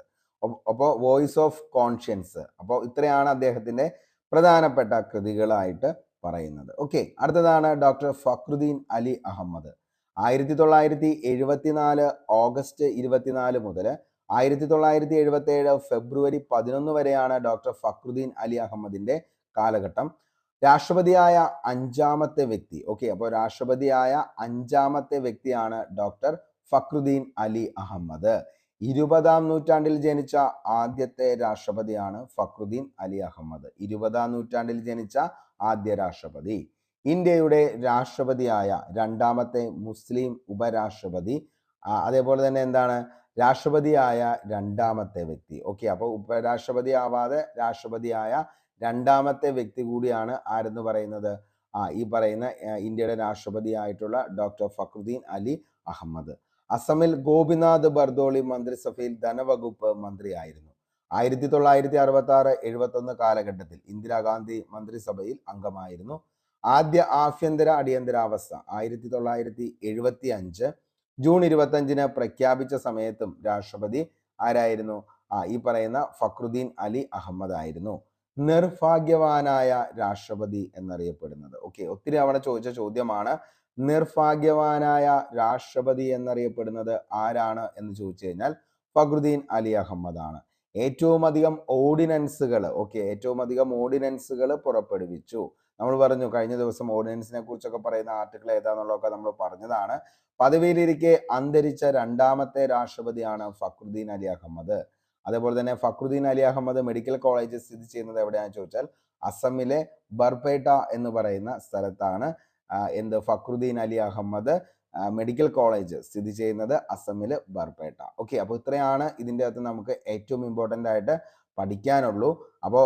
അപ്പോൾ വോയിസ് ഓഫ് കോൺഷ്യൻസ്. അപ്പോൾ ഇത്രയാണ് അദ്ദേഹത്തിന്റെ പ്രധാനപ്പെട്ട കൃതികളായിട്ട് പറയുന്നത്. ഓക്കെ, അടുത്തതാണ് ഡോക്ടർ ഫക്രുദ്ദീൻ അലി അഹമ്മദ്. 1974 ഓഗസ്റ്റ് 24 മുതൽ 1977 ഫെബ്രുവരി 11 വരെയാണ് ഡോക്ടർ ഫക്രുദ്ദീൻ അലി അഹമ്മദിന്റെ കാലഘട്ടം. രാഷ്ട്രപതിയായ 5ാമത്തെ വ്യക്തി. ഓക്കെ, അപ്പോൾ രാഷ്ട്രപതിയായ 5ാമത്തെ വ്യക്തിയാണ് ഡോക്ടർ ഫക്രുദ്ദീൻ അലി അഹമ്മദ്. 20ാം നൂറ്റാണ്ടിൽ ജനിച്ച ആദ്യത്തെ രാഷ്ട്രപതിയാണ് ഫക്രുദ്ദീൻ അലി അഹമ്മദ്. 20ാം നൂറ്റാണ്ടിൽ ജനിച്ച ആദ്യ രാഷ്ട്രപതി. ഇന്ത്യയുടെ രാഷ്ട്രപതിയായ 2ാമത്തെ മുസ്ലിം ഉപരാഷ്ട്രപതി. അതേപോലെ തന്നെ എന്താണ്? രാഷ്ട്രപതിയായ 2ാമത്തെ വ്യക്തി. ഓക്കെ, അപ്പോൾ ഉപരാഷ്ട്രപതി ആവാതെ രാഷ്ട്രപതിയായ 2ാമത്തെ വ്യക്തി കൂടിയാണ് ആരെന്ന് പറയുന്നത്? ഈ പറയുന്ന ഇന്ത്യയുടെ രാഷ്ട്രപതിയായിട്ടുള്ള ഡോക്ടർ ഫക്രുദ്ദീൻ അലി അഹമ്മദ്. അസമിൽ ഗോപിനാഥ് ബർദോളി മന്ത്രിസഭയിൽ ധനവകുപ്പ് മന്ത്രിയായിരുന്നു. 1966-71 കാലഘട്ടത്തിൽ ഇന്ദിരാഗാന്ധി മന്ത്രിസഭയിൽ അംഗമായിരുന്നു. ആദ്യ ആഭ്യന്തര അടിയന്തരാവസ്ഥ 1975 ജൂൺ 25 പ്രഖ്യാപിച്ച സമയത്തും രാഷ്ട്രപതി ആരായിരുന്നു? ഈ പറയുന്ന ഫക്രുദ്ദീൻ അലി അഹമ്മദ് ആയിരുന്നു. നിർഭാഗ്യവാനായ രാഷ്ട്രപതി എന്നറിയപ്പെടുന്നത്. ഓക്കെ, ഒത്തിരി തവണ ചോദിച്ച ചോദ്യമാണ്. നിർഭാഗ്യവാനായ രാഷ്ട്രപതി എന്നറിയപ്പെടുന്നത് ആരാണ് എന്ന് ചോദിച്ചു കഴിഞ്ഞാൽ ഫക്രുദ്ദീൻ അലി അഹമ്മദ് ആണ്. ഏറ്റവും അധികം ഓർഡിനൻസുകൾ പുറപ്പെടുവിച്ചു. നമ്മൾ പറഞ്ഞു കഴിഞ്ഞ ദിവസം ഓർഡിനൻസിനെ കുറിച്ചൊക്കെ പറയുന്ന ആർട്ടിക്കിൾ ഏതാന്നുള്ളതൊക്കെ നമ്മൾ പറഞ്ഞതാണ്. പദവിയിലിരിക്കെ അന്തരിച്ച 2ാമത്തെ രാഷ്ട്രപതിയാണ് ഫക്രുദ്ദീൻ അലി അഹമ്മദ്. അതേപോലെ തന്നെ ഫക്രുദ്ദീൻ അലി അഹമ്മദ് മെഡിക്കൽ കോളേജ് സ്ഥിതി ചെയ്യുന്നത് എവിടെയാണെന്ന് ചോദിച്ചാൽ അസമിലെ ബർപേട്ട എന്ന് പറയുന്ന സ്ഥലത്താണ് ഫക്രുദ്ദീൻ അലി അഹമ്മദ് മെഡിക്കൽ കോളേജ് സ്ഥിതി ചെയ്യുന്നത് അസമില് ബർപേട്ട. ഓക്കെ, അപ്പോൾ ഇത്രയാണ് ഇതിൻ്റെ അകത്ത് നമുക്ക് ഏറ്റവും ഇമ്പോർട്ടൻ്റ് ആയിട്ട് പഠിക്കാനുള്ളൂ. അപ്പോൾ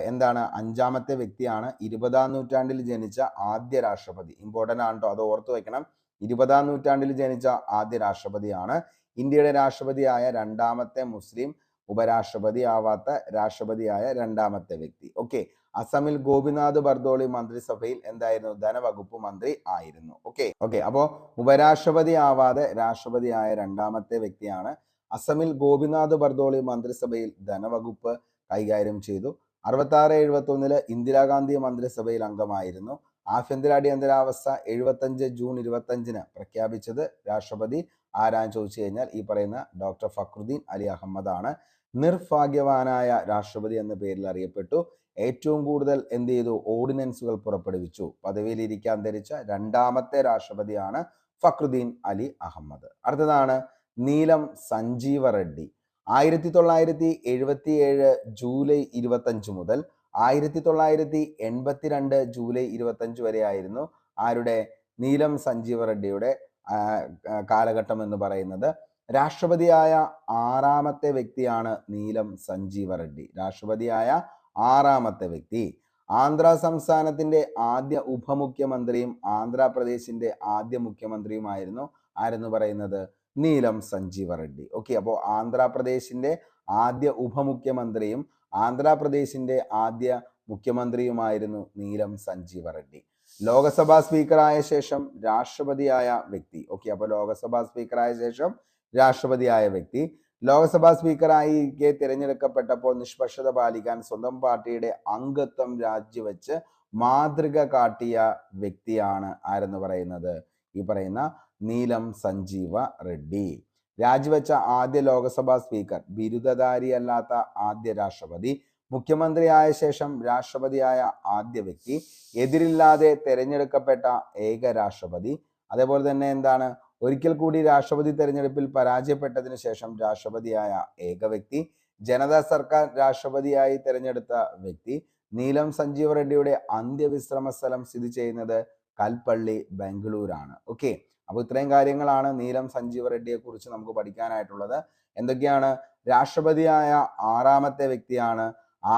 5ാമത്തെ വ്യക്തിയാണ്. 20ാം നൂറ്റാണ്ടിൽ ജനിച്ച ആദ്യ രാഷ്ട്രപതി. ഇമ്പോർട്ടൻ്റ് ആണ് കേട്ടോ, അത് ഓർത്തു വെക്കണം. 20ാം നൂറ്റാണ്ടിൽ ജനിച്ച ആദ്യ രാഷ്ട്രപതിയാണ്. ഇന്ത്യയുടെ രാഷ്ട്രപതിയായ 2ാമത്തെ മുസ്ലിം ഉപരാഷ്ട്രപതി ആവാത്ത രാഷ്ട്രപതിയായ 2ാമത്തെ വ്യക്തി. ഓക്കെ, അസമിൽ ഗോപിനാഥ് ബർദോളി മന്ത്രിസഭയിൽ ധനവകുപ്പ് മന്ത്രി ആയിരുന്നു. ഓക്കെ, അപ്പോൾ ഉപരാഷ്ട്രപതി ആവാതെ രാഷ്ട്രപതിയായ 2ാമത്തെ വ്യക്തിയാണ്. അസമിൽ ഗോപിനാഥ് ബർദോളി മന്ത്രിസഭയിൽ ധനവകുപ്പ് കൈകാര്യം ചെയ്തു. 66-71 ഇന്ദിരാഗാന്ധി മന്ത്രിസഭയിൽ അംഗമായിരുന്നു. ആഭ്യന്തര അടിയന്തരാവസ്ഥ 75 ജൂൺ 25 പ്രഖ്യാപിച്ചത് രാഷ്ട്രപതി ആരാന്ന് ചോദിച്ചു കഴിഞ്ഞാൽ ഈ പറയുന്ന ഡോക്ടർ ഫക്രുദ്ദീൻ അലി അഹമ്മദ് ആണ്. നിർഭാഗ്യവാനായ രാഷ്ട്രപതി എന്ന പേരിൽ അറിയപ്പെട്ടു. ഏറ്റവും കൂടുതൽ ഓർഡിനൻസുകൾ പുറപ്പെടുവിച്ചു. പദവിയിലിരിക്കാൻ ധരിച്ച 2ാമത്തെ രാഷ്ട്രപതിയാണ് ഫക്രുദ്ദീൻ അലി അഹമ്മദ്. അടുത്തതാണ് നീലം സഞ്ജീവ റെഡ്ഡി. 1977 ജൂലൈ 25 മുതൽ 1982 ജൂലൈ 25 വരെയായിരുന്നു ആരുടെ നീലം സഞ്ജീവ റെഡ്ഡിയുടെ കാലഘട്ടം എന്ന് പറയുന്നത്. രാഷ്ട്രപതിയായ 6ാമത്തെ വ്യക്തിയാണ് നീലം സഞ്ജീവ റെഡ്ഡി. രാഷ്ട്രപതിയായ 6ാമത്തെ വ്യക്തി. ആന്ധ്ര സംസ്ഥാനത്തിന്റെ ആദ്യ ഉപമുഖ്യമന്ത്രിയും ആന്ധ്രാപ്രദേശിന്റെ ആദ്യ മുഖ്യമന്ത്രിയുമായിരുന്നു ആരെന്ന് പറയുന്നത് നീലം സഞ്ജീവ റെഡ്ഡി. ഓക്കെ, അപ്പോൾ ആന്ധ്രാപ്രദേശിന്റെ ആദ്യ ഉപമുഖ്യമന്ത്രിയും ആന്ധ്രാപ്രദേശിന്റെ ആദ്യ മുഖ്യമന്ത്രിയുമായിരുന്നു നീലം സഞ്ജീവ റെഡ്ഡി. ലോകസഭാ സ്പീക്കറായ ശേഷം രാഷ്ട്രപതിയായ വ്യക്തി. ഓക്കെ, അപ്പോൾ ലോകസഭാ സ്പീക്കറായ ശേഷം രാഷ്ട്രപതിയായ വ്യക്തി. ലോക്സഭാ സ്പീക്കറായി തിരഞ്ഞെടുക്കപ്പെട്ടപ്പോൾ നിഷ്പക്ഷത പാലിക്കാൻ സ്വന്തം പാർട്ടിയുടെ അംഗത്വം രാജിവെച്ച് മാതൃക കാട്ടിയ വ്യക്തിയാണ് ആരെന്ന് പറയുന്നത് ഈ പറയുന്ന നീലം സഞ്ജീവ റെഡ്ഡി. രാജിവെച്ച ആദ്യ ലോക്സഭാ സ്പീക്കർ, ബിരുദധാരിയല്ലാത്ത ആദ്യ രാഷ്ട്രപതി, മുഖ്യമന്ത്രിയായ ശേഷം രാഷ്ട്രപതിയായ ആദ്യ വ്യക്തി, എതിരില്ലാതെ തെരഞ്ഞെടുക്കപ്പെട്ട ഏക രാഷ്ട്രപതി. അതേപോലെ തന്നെ എന്താണ്, ഒരിക്കൽ കൂടി രാഷ്ട്രപതി തെരഞ്ഞെടുപ്പിൽ പരാജയപ്പെട്ടതിനു ശേഷം രാഷ്ട്രപതിയായ ഏക വ്യക്തി, ജനതാ സർക്കാർ രാഷ്ട്രപതിയായി തെരഞ്ഞെടുത്ത വ്യക്തി. നീലം സഞ്ജീവ റെഡ്ഡിയുടെ അന്ത്യവിശ്രമ സ്ഥലം സ്ഥിതി ചെയ്യുന്നത് കൽപ്പള്ളി, ബംഗളൂരാണ്. ഓക്കെ, അപ്പോൾ ഇത്രയും കാര്യങ്ങളാണ് നീലം സഞ്ജീവ റെഡ്ഡിയെ കുറിച്ച് നമുക്ക് പഠിക്കാനായിട്ടുള്ളത്. എന്തൊക്കെയാണ്? രാഷ്ട്രപതിയായ 6ാമത്തെ വ്യക്തിയാണ്.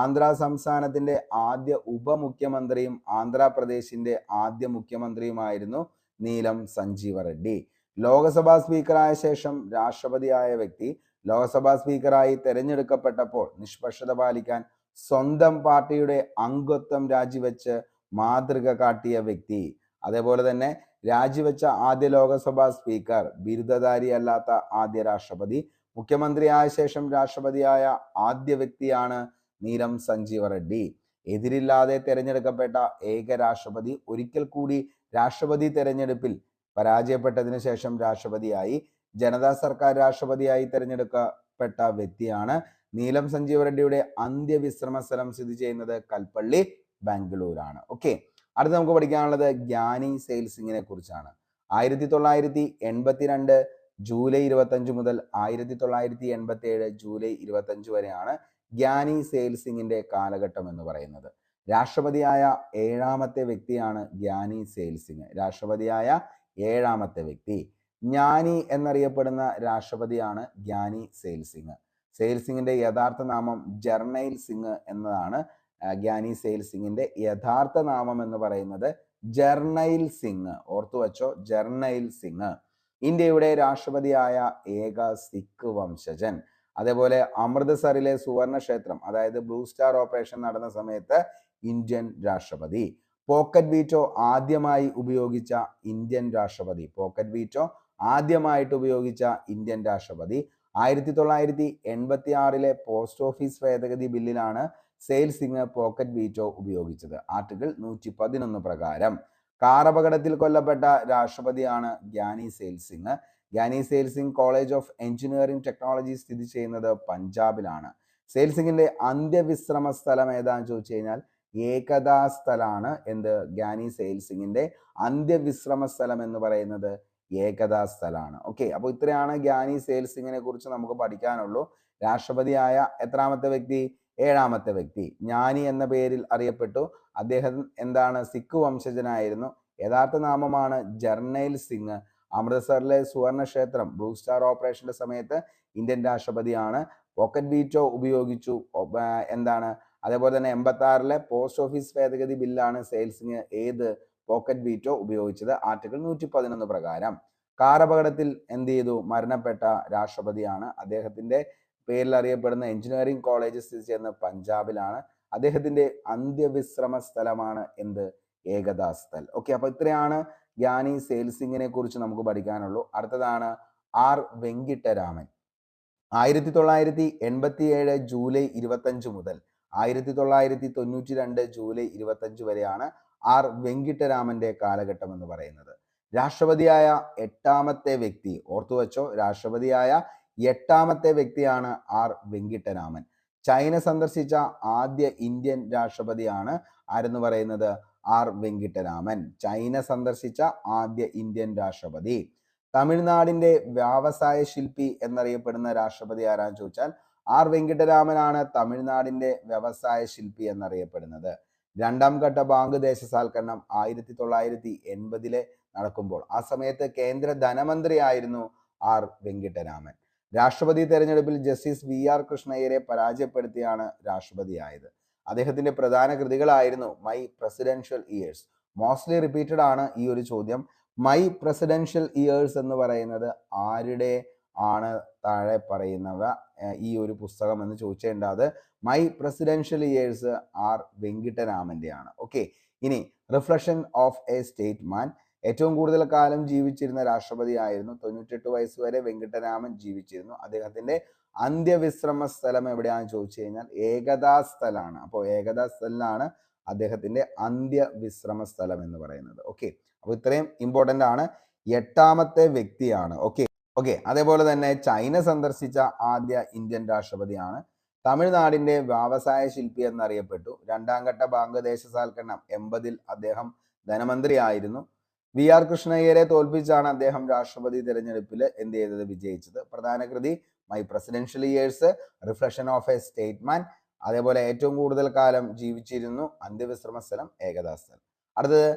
ആന്ധ്ര സംസ്ഥാനത്തിന്റെ ആദ്യ ഉപമുഖ്യമന്ത്രിയും ആന്ധ്രാപ്രദേശിന്റെ ആദ്യ മുഖ്യമന്ത്രിയുമായിരുന്നു നീലം സഞ്ജീവ റെഡ്ഡി. ലോക്സഭാ സ്പീക്കറായ ശേഷം രാഷ്ട്രപതിയായ വ്യക്തി, ലോക്സഭാ സ്പീക്കറായി തെരഞ്ഞെടുക്കപ്പെട്ടപ്പോൾ നിഷ്പക്ഷത പാലിക്കാൻ സ്വന്തം പാർട്ടിയുടെ അംഗത്വം രാജിവെച്ച് മാതൃക കാട്ടിയ വ്യക്തി. അതേപോലെ തന്നെ രാജിവെച്ച ആദ്യ ലോക്സഭാ സ്പീക്കർ, ബിരുദധാരിയല്ലാത്ത ആദ്യ രാഷ്ട്രപതി, മുഖ്യമന്ത്രിയായ ശേഷം രാഷ്ട്രപതിയായ ആദ്യ വ്യക്തിയാണ് നീലം സഞ്ജീവ റെഡ്ഡി. എതിരില്ലാതെ തെരഞ്ഞെടുക്കപ്പെട്ട ഏക രാഷ്ട്രപതി, ഒരിക്കൽ കൂടി രാഷ്ട്രപതി തെരഞ്ഞെടുപ്പിൽ പരാജയപ്പെട്ടതിനു ശേഷം രാഷ്ട്രപതിയായി ജനതാ സർക്കാർ രാഷ്ട്രപതിയായി തെരഞ്ഞെടുക്കപ്പെട്ട വ്യക്തിയാണ്. നീലം സഞ്ജീവ റെഡ്ഡിയുടെ അന്ത്യവിശ്രമ സ്ഥലം സ്ഥിതി ചെയ്യുന്നത് കൽപ്പള്ളി, ബാംഗ്ലൂരാണ്. ഓക്കെ, അടുത്ത് നമുക്ക് പഠിക്കാനുള്ളത് ഗ്യാനി സെയിൽ സിംഗിനെ കുറിച്ചാണ്. 1982 ജൂലൈ 25 മുതൽ 1987 ജൂലൈ 25 വരെയാണ് ഗ്യാനി സെയിൽ സിംഗിന്റെ കാലഘട്ടം എന്ന് പറയുന്നത്. രാഷ്ട്രപതിയായ 7ാമത്തെ വ്യക്തിയാണ് ഗ്യാനി സെയിൽ സിംഗ്. രാഷ്ട്രപതിയായ 7ാമത്തെ വ്യക്തി. ജ്ഞാനി എന്നറിയപ്പെടുന്ന രാഷ്ട്രപതിയാണ് ഗ്യാനി സെയിൽ സിംഗ്. സെയിൽ സിംഗിന്റെ യഥാർത്ഥ നാമം ജർണൈൽ സിംഗ് എന്നതാണ്. ഗ്യാനി സെയിൽ സിംഗിന്റെ യഥാർത്ഥ നാമം എന്ന് പറയുന്നത് ജർണൈൽ സിംഗ്. ഓർത്തു വച്ചോ, ജർണൈൽ സിംഗ്. ഇന്ത്യയുടെ രാഷ്ട്രപതിയായ ഏക സിഖ് വംശജൻ. അതേപോലെ അമൃത്സറിലെ സുവർണ ക്ഷേത്രം, അതായത് ബ്ലൂ സ്റ്റാർ ഓപ്പറേഷൻ നടന്ന സമയത്ത് ഇന്ത്യൻ രാഷ്ട്രപതി. പോക്കറ്റ് വീറ്റോ ആദ്യമായി ഉപയോഗിച്ച ഇന്ത്യൻ രാഷ്ട്രപതി. പോക്കറ്റ് വീറ്റോ ആദ്യമായിട്ട് ഉപയോഗിച്ച ഇന്ത്യൻ രാഷ്ട്രപതി. 1986 പോസ്റ്റ് ഓഫീസ് ഭേദഗതി ബില്ലിലാണ് സെയിൽ സിംഗ് പോക്കറ്റ് വീറ്റോ ഉപയോഗിച്ചത്. ആർട്ടിക്കിൾ 111 പ്രകാരം. കാർ അപകടത്തിൽ കൊല്ലപ്പെട്ട രാഷ്ട്രപതിയാണ് Giani Zail Singh. Giani Zail Singh college of engineering technology സ്ഥിതി ചെയ്യുന്നത് പഞ്ചാബിലാണ്. സെയിൽ സിംഗിന്റെ അന്ത്യവിശ്രമ സ്ഥലം ഏതാണെന്ന് ചോദിച്ചു കഴിഞ്ഞാൽ ഏകതാ സ്ഥലാണ്. എന്ത്? ഗ്യാനി സെയിൽ സിംഗിന്റെ അന്ത്യവിശ്രമ സ്ഥലം എന്ന് പറയുന്നത് ഏകതാ സ്ഥലാണ്. ഓക്കെ, അപ്പോൾ ഇത്രയാണ് ഗ്യാനി സെയിൽ സിംഗിനെ കുറിച്ച് നമുക്ക് പഠിക്കാനുള്ളൂ. രാഷ്ട്രപതിയായ എത്രാമത്തെ വ്യക്തി? 7ാമത്തെ വ്യക്തി. ജ്ഞാനി എന്ന പേരിൽ അറിയപ്പെട്ടു. അദ്ദേഹം എന്താണ്? സിഖ് വംശജനായിരുന്നു. യഥാർത്ഥ നാമമാണ് ജർണൈൽ സിംഗ്. അമൃത്സറിലെ സുവർണ ക്ഷേത്രം ബ്ലൂ സ്റ്റാർ ഓപ്പറേഷന്റെ സമയത്ത് ഇന്ത്യൻ രാഷ്ട്രപതിയാണ്. പോക്കറ്റ് വീറ്റോ ഉപയോഗിച്ചു. എന്താണ്? അതേപോലെ തന്നെ 86 പോസ്റ്റ് ഓഫീസ് ഭേദഗതി ബില്ലാണ് സെയിൽ സിംഗ് ഏത് പോക്കറ്റ് വീറ്റോ ഉപയോഗിച്ചത്. ആർട്ടിക്കിൾ 111 പ്രകാരം. കാർ അപകടത്തിൽ എന്ത് ചെയ്തു? മരണപ്പെട്ട രാഷ്ട്രപതിയാണ്. അദ്ദേഹത്തിന്റെ പേരിൽ അറിയപ്പെടുന്ന എഞ്ചിനീയറിംഗ് കോളേജ് സ്ഥിതി ചെയ്യുന്നത് പഞ്ചാബിലാണ്. അദ്ദേഹത്തിന്റെ അന്ത്യവിശ്രമ സ്ഥലമാണ് എന്ത്? ഏകതാ സ്ഥൽ. ഓക്കെ, അപ്പൊ ഇത്രയാണ് ഗ്യാനി സെയിൽ സിംഗിനെ കുറിച്ച് നമുക്ക് പഠിക്കാനുള്ളൂ. അടുത്തതാണ് ആർ വെങ്കിട്ടരാമൻ. 1987 ജൂലൈ 25 മുതൽ 1992 ജൂലൈ 25 വരെയാണ് ആർ വെങ്കിട്ടരാമന്റെ കാലഘട്ടം എന്ന് പറയുന്നത്. രാഷ്ട്രപതിയായ 8ാമത്തെ വ്യക്തി. ഓർത്തുവച്ചോ, രാഷ്ട്രപതിയായ 8ാമത്തെ വ്യക്തിയാണ് ആർ വെങ്കിട്ടരാമൻ. ചൈന സന്ദർശിച്ച ആദ്യ ഇന്ത്യൻ രാഷ്ട്രപതിയാണ് ആരെന്ന് പറയുന്നത്? ആർ വെങ്കിട്ടരാമൻ. ചൈന സന്ദർശിച്ച ആദ്യ ഇന്ത്യൻ രാഷ്ട്രപതി. തമിഴ്നാടിന്റെ വ്യവസായ ശില്പി എന്നറിയപ്പെടുന്ന രാഷ്ട്രപതി ആരാന്ന് ചോദിച്ചാൽ ആർ വെങ്കിട്ടരാമനാണ് തമിഴ്നാടിന്റെ വ്യവസായ ശില്പി എന്നറിയപ്പെടുന്നത്. രണ്ടാം ഘട്ട ബാങ്ക് ദേശസാൽക്കരണം 1980 നടക്കുമ്പോൾ ആ സമയത്ത് കേന്ദ്ര ധനമന്ത്രി ആയിരുന്നു ആർ വെങ്കിട്ടരാമൻ. രാഷ്ട്രപതി തെരഞ്ഞെടുപ്പിൽ ജസ്റ്റിസ് വി.ആർ. കൃഷ്ണയ്യരെ പരാജയപ്പെടുത്തിയാണ് രാഷ്ട്രപതിയായത്. അദ്ദേഹത്തിന്റെ പ്രധാന കൃതികളായിരുന്നു my presidential years. Mostly repeated ആണ് ഈ ഒരു ചോദ്യം. മൈ പ്രസിഡൻഷ്യൽ ഇയേഴ്സ് എന്ന് പറയുന്നത് ആരുടെ ആണ് താഴെ പറയുന്നവ ഈ ഒരു പുസ്തകം എന്ന് ചോദിച്ചേണ്ടത് മൈ പ്രസിഡൻഷ്യൽ ഇയേഴ്സ് ആർ വെങ്കിട്ടരാമന്റെ ആണ്. ഓക്കെ, ഇനി റിഫ്ലക്ഷൻ ഓഫ് എ സ്റ്റേറ്റ്മാൻ. ഏറ്റവും കൂടുതൽ കാലം ജീവിച്ചിരുന്ന രാഷ്ട്രപതി ആയിരുന്നു. 98 വയസ്സ് വരെ വെങ്കിട്ടരാമൻ ജീവിച്ചിരുന്നു. അദ്ദേഹത്തിന്റെ അന്ത്യവിശ്രമ സ്ഥലം എവിടെയാണെന്ന് ചോദിച്ചു കഴിഞ്ഞാൽ ഏകതാ സ്ഥലാണ്. അപ്പോൾ ഏകതാ സ്ഥലാണ് അദ്ദേഹത്തിന്റെ അന്ത്യവിശ്രമ സ്ഥലം എന്ന് പറയുന്നത്. ഓക്കെ, അപ്പോൾ ഇത്രയും ഇമ്പോർട്ടൻ്റ് ആണ്. 8ാമത്തെ വ്യക്തിയാണ്. ഓക്കെ, അതേപോലെ തന്നെ ചൈന സന്ദർശിച്ച ആദ്യ ഇന്ത്യൻ രാഷ്ട്രപതിയാണ്. തമിഴ്നാടിന്റെ വ്യവസായ ശില്പി എന്നറിയപ്പെട്ടു. രണ്ടാം ഘട്ട ബാങ്ക് ദേശസാൽക്കരണം 80 അദ്ദേഹം ധനമന്ത്രി ആയിരുന്നു. വി.ആർ. കൃഷ്ണയ്യരെ തോൽപ്പിച്ചാണ് അദ്ദേഹം രാഷ്ട്രപതി തിരഞ്ഞെടുപ്പിൽ എന്ത് ചെയ്തത്, വിജയിച്ചത്. പ്രധാന കൃതി my presidential years, reflection of a statesman. അതേപോലെ ഏറ്റവും കൂടുതൽ കാലം ജീവിച്ചിരുന്നു, അന്ത്യവിശ്രമ സ്ഥലം ഏകതാ സ്ഥലം. അടുത്തത്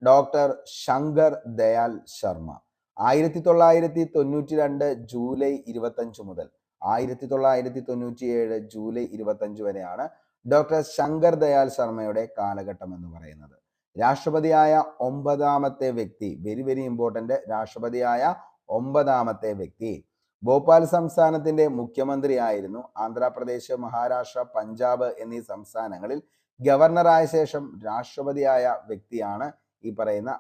ഡോക്ടർ ശങ്കർ ദയാൽ ശർമ്മ. 1992 ജൂലൈ 25 മുതൽ 1997 ജൂലൈ 25 വരെയാണ് ഡോക്ടർ ശങ്കർ ദയാൽ ശർമ്മയുടെ കാലഘട്ടം എന്ന് പറയുന്നത്. രാഷ്ട്രപതിയായ 9ാമത്തെ വ്യക്തി, വെരി വെരി ഇമ്പോർട്ടന്റ്, രാഷ്ട്രപതിയായ 9ാമത്തെ വ്യക്തി. ഭോപ്പാൽ സംസ്ഥാനത്തിന്റെ മുഖ്യമന്ത്രി ആയിരുന്നു. ആന്ധ്രാപ്രദേശ്, മഹാരാഷ്ട്ര, പഞ്ചാബ് എന്നീ സംസ്ഥാനങ്ങളിൽ ഗവർണറായ ശേഷം രാഷ്ട്രപതിയായ വ്യക്തിയാണ് ഈ പറയുന്ന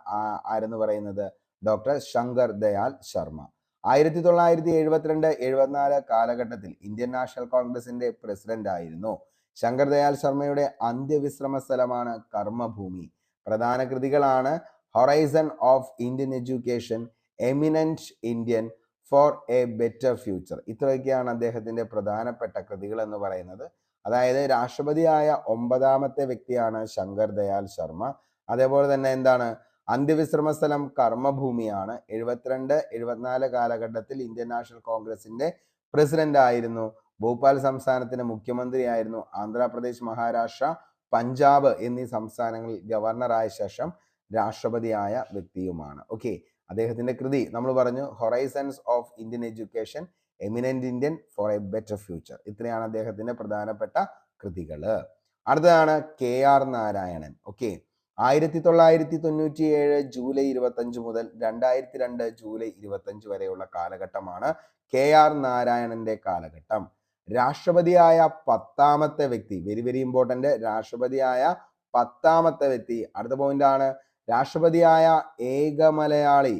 ആരെന്ന് പറയുന്നത് ഡോക്ടർ ശങ്കർ ദയാൽ ശർമ്മ. 1972-74 കാലഘട്ടത്തിൽ ഇന്ത്യൻ നാഷണൽ കോൺഗ്രസിന്റെ പ്രസിഡന്റ് ആയിരുന്നു. ശങ്കർ ദയാൽ ശർമ്മയുടെ അന്ത്യവിശ്രമ സ്ഥലമാണ് കർമ്മഭൂമി. പ്രധാന കൃതികളാണ് horizon of Indian education, eminent Indian, for a better future. ഇത്രയൊക്കെയാണ് അദ്ദേഹത്തിന്റെ പ്രധാനപ്പെട്ട കൃതികൾ എന്ന് പറയുന്നത്. അതായത് രാഷ്ട്രപതിയായ 9ാമത്തെ വ്യക്തിയാണ് ശങ്കർ ദയാൽ ശർമ്മ. അതേപോലെ തന്നെ എന്താണ്, അന്ത്യവിശ്രമ സ്ഥലം കർമ്മഭൂമിയാണ്. 72-74 കാലഘട്ടത്തിൽ ഇന്ത്യൻ നാഷണൽ കോൺഗ്രസിന്റെ പ്രസിഡന്റ് ആയിരുന്നു. ഭോപ്പാൽ സംസ്ഥാനത്തിന്റെ മുഖ്യമന്ത്രി ആയിരുന്നു. ആന്ധ്രാപ്രദേശ്, മഹാരാഷ്ട്ര, പഞ്ചാബ് എന്നീ സംസ്ഥാനങ്ങളിൽ ഗവർണറായ ശേഷം രാഷ്ട്രപതിയായ വ്യക്തിയുമാണ്. ഓക്കെ, അദ്ദേഹത്തിന്റെ കൃതി നമ്മൾ പറഞ്ഞു horizons of Indian education, eminent Indian, for a better future. ഇത്രയാണ് അദ്ദേഹത്തിന്റെ പ്രധാനപ്പെട്ട കൃതികൾ. അടുത്തതാണ് KR നാരായണൻ. ഓക്കെ, 1997 ജൂലൈ 25 മുതൽ 2002 ജൂലൈ 25 വരെയുള്ള കാലഘട്ടമാണ് KR നാരായണന്റെ കാലഘട്ടം. രാഷ്ട്രപതിയായ 10ാമത്തെ വ്യക്തി, വെരി വെരി ഇമ്പോർട്ടന്റ്, രാഷ്ട്രപതിയായ 10ാമത്തെ വ്യക്തി. അടുത്ത പോയിന്റ് ആണ് രാഷ്ട്രപതിയായ ഏക മലയാളി.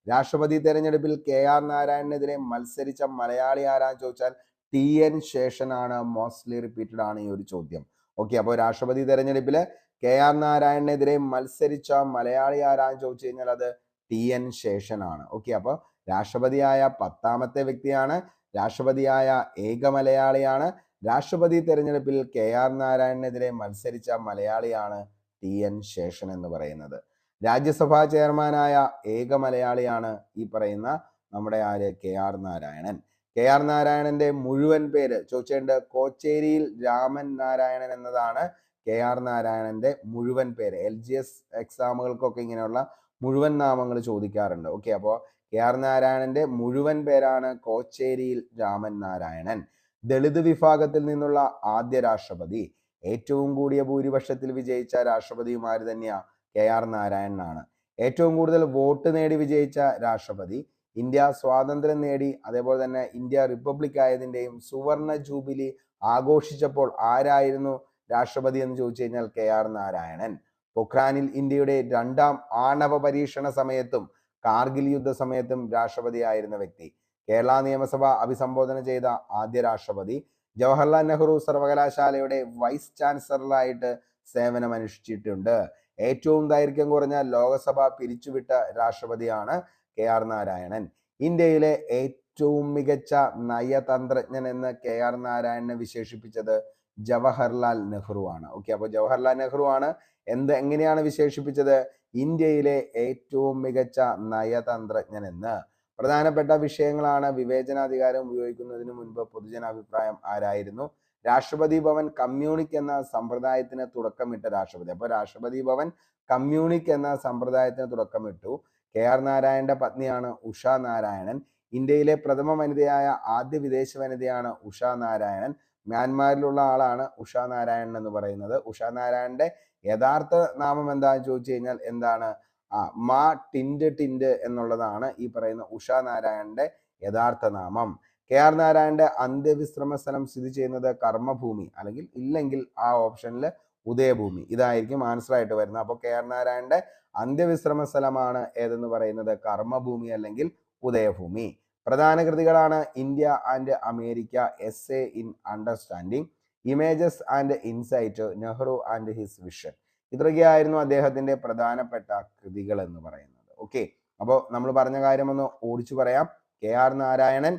രാഷ്ട്രപതി തെരഞ്ഞെടുപ്പിൽ KR നാരായണനെതിരെ മത്സരിച്ച മലയാളി ആരാന്ന് ചോദിച്ചാൽ TN ശേഷനാണ്. മോസ്റ്റ്ലി റിപ്പീറ്റഡ് ആണ് ഈ ഒരു ചോദ്യം. ഓക്കെ, അപ്പോൾ രാഷ്ട്രപതി തെരഞ്ഞെടുപ്പിൽ KR നാരായണനെതിരെ മത്സരിച്ച മലയാളി ആരാന്ന് ചോദിച്ചു കഴിഞ്ഞാൽ അത് TN ശേഷനാണ്. ഓക്കെ, അപ്പോൾ രാഷ്ട്രപതിയായ 10ാമത്തെ വ്യക്തിയാണ്, രാഷ്ട്രപതിയായ ഏക മലയാളിയാണ്. രാഷ്ട്രപതി തെരഞ്ഞെടുപ്പിൽ KR നാരായണനെതിരെ മത്സരിച്ച മലയാളിയാണ് TN ശേഷൻ എന്ന് പറയുന്നത്. രാജ്യസഭാ ചെയർമാനായ ഏക മലയാളിയാണ് ഈ പറയുന്ന നമ്മുടെ KR നാരായണൻ. KR നാരായണന്റെ മുഴുവൻ പേര് ചോദിച്ചേണ്ട, കോച്ചേരിയിൽ രാമൻ നാരായണൻ എന്നതാണ് KR നാരായണന്റെ മുഴുവൻ പേര്. LGS എക്സാമുകൾക്കൊക്കെ ഇങ്ങനെയുള്ള മുഴുവൻ നാമങ്ങൾ ചോദിക്കാറുണ്ട്. ഓക്കെ, അപ്പോൾ KR നാരായണന്റെ മുഴുവൻ പേരാണ് കോച്ചേരിയിൽ രാമൻ നാരായണൻ. ദളിത് വിഭാഗത്തിൽ നിന്നുള്ള ആദ്യ രാഷ്ട്രപതി. ഏറ്റവും കൂടിയ ഭൂരിപക്ഷത്തിൽ വിജയിച്ച രാഷ്ട്രപതിയുമാര് തന്നെയാ KR നാരായണനാണ്. ഏറ്റവും കൂടുതൽ വോട്ട് നേടി വിജയിച്ച രാഷ്ട്രപതി. ഇന്ത്യ സ്വാതന്ത്ര്യം നേടി അതേപോലെ തന്നെ ഇന്ത്യ റിപ്പബ്ലിക് ആയതിൻ്റെയും സുവർണ ജൂബിലി ആഘോഷിച്ചപ്പോൾ ആരായിരുന്നു രാഷ്ട്രപതി എന്ന് ചോദിച്ചു കഴിഞ്ഞാൽ KR നാരായണൻ. പൊഖ്രാനിൽ ഇന്ത്യയുടെ 2ാം ആണവ പരീക്ഷണ സമയത്തും കാർഗിൽ യുദ്ധ സമയത്തും രാഷ്ട്രപതിയായിരുന്ന വ്യക്തി. കേരള നിയമസഭ അഭിസംബോധന ചെയ്ത ആദ്യ രാഷ്ട്രപതി. ജവഹർലാൽ നെഹ്റു സർവകലാശാലയുടെ വൈസ് ചാൻസലറായിട്ട് സേവനമനുഷ്ഠിച്ചിട്ടുണ്ട്. ഏറ്റവും ദൈർഘ്യം കുറഞ്ഞ ലോകസഭ പിരിച്ചുവിട്ട രാഷ്ട്രപതിയാണ് KR നാരായണൻ. ഇന്ത്യയിലെ ഏറ്റവും മികച്ച നയതന്ത്രജ്ഞൻ എന്ന് KR നാരായണനെ വിശേഷിപ്പിച്ചത് ജവഹർലാൽ നെഹ്റു ആണ്. ഓക്കെ, അപ്പോൾ ജവഹർലാൽ നെഹ്റു ആണ് എങ്ങനെയാണ് വിശേഷിപ്പിച്ചത്? ഇന്ത്യയിലെ ഏറ്റവും മികച്ച നയതന്ത്രജ്ഞനെന്ന്. പ്രധാനപ്പെട്ട വിഷയങ്ങളാണ് വിവേചനാധികാരം ഉപയോഗിക്കുന്നതിന് മുൻപ് പൊതുജനാഭിപ്രായം ആരായിരുന്നു. രാഷ്ട്രപതി ഭവൻ കമ്മ്യൂണിക് എന്ന സമ്പ്രദായത്തിന് തുടക്കമിട്ട രാഷ്ട്രപതി. അപ്പോൾ രാഷ്ട്രപതി ഭവൻ കമ്മ്യൂണിക് എന്ന സമ്പ്രദായത്തിന് തുടക്കമിട്ടു. KR നാരായണന്റെ പത്നിയാണ് ഉഷ നാരായണൻ. ഇന്ത്യയിലെ പ്രഥമ വനിതയായ ആദ്യ വിദേശ വനിതയാണ് ഉഷ നാരായണൻ. മ്യാൻമാറിലുള്ള ആളാണ് ഉഷ നാരായണൻ എന്ന് പറയുന്നത്. ഉഷ നാരായണന്റെ യഥാർത്ഥ നാമം എന്താണെന്ന് ചോദിച്ചു കഴിഞ്ഞാൽ എന്താണ്? മാ ടിൻഡ് ടിൻഡ് എന്നുള്ളതാണ് ഈ പറയുന്ന ഉഷ നാരായണന്റെ യഥാർത്ഥ നാമം. KR നാരായണന്റെ അന്ത്യവിശ്രമ സ്ഥലം സ്ഥിതി ചെയ്യുന്നത് കർമ്മഭൂമി, അല്ലെങ്കിൽ ഇല്ലെങ്കിൽ ആ ഓപ്ഷനിൽ ഉദയഭൂമി. ഇതായിരിക്കും ആൻസർ ആയിട്ട് വരുന്നത്. അപ്പോൾ KR നാരായണന്റെ അന്ത്യവിശ്രമ സ്ഥലമാണ് ഏതെന്ന് പറയുന്നത് കർമ്മഭൂമി അല്ലെങ്കിൽ ഉദയഭൂമി. പ്രധാന കൃതികളാണ് India and America, essay in understanding, images and insight, Nehru and his vision. ഇത്രയൊക്കെയായിരുന്നു അദ്ദേഹത്തിന്റെ പ്രധാനപ്പെട്ട കൃതികൾ എന്ന് പറയുന്നത്. ഓക്കെ, അപ്പോൾ നമ്മൾ പറഞ്ഞ കാര്യം ഒന്ന് ഓടിച്ചു പറയാം. KR നാരായണൻ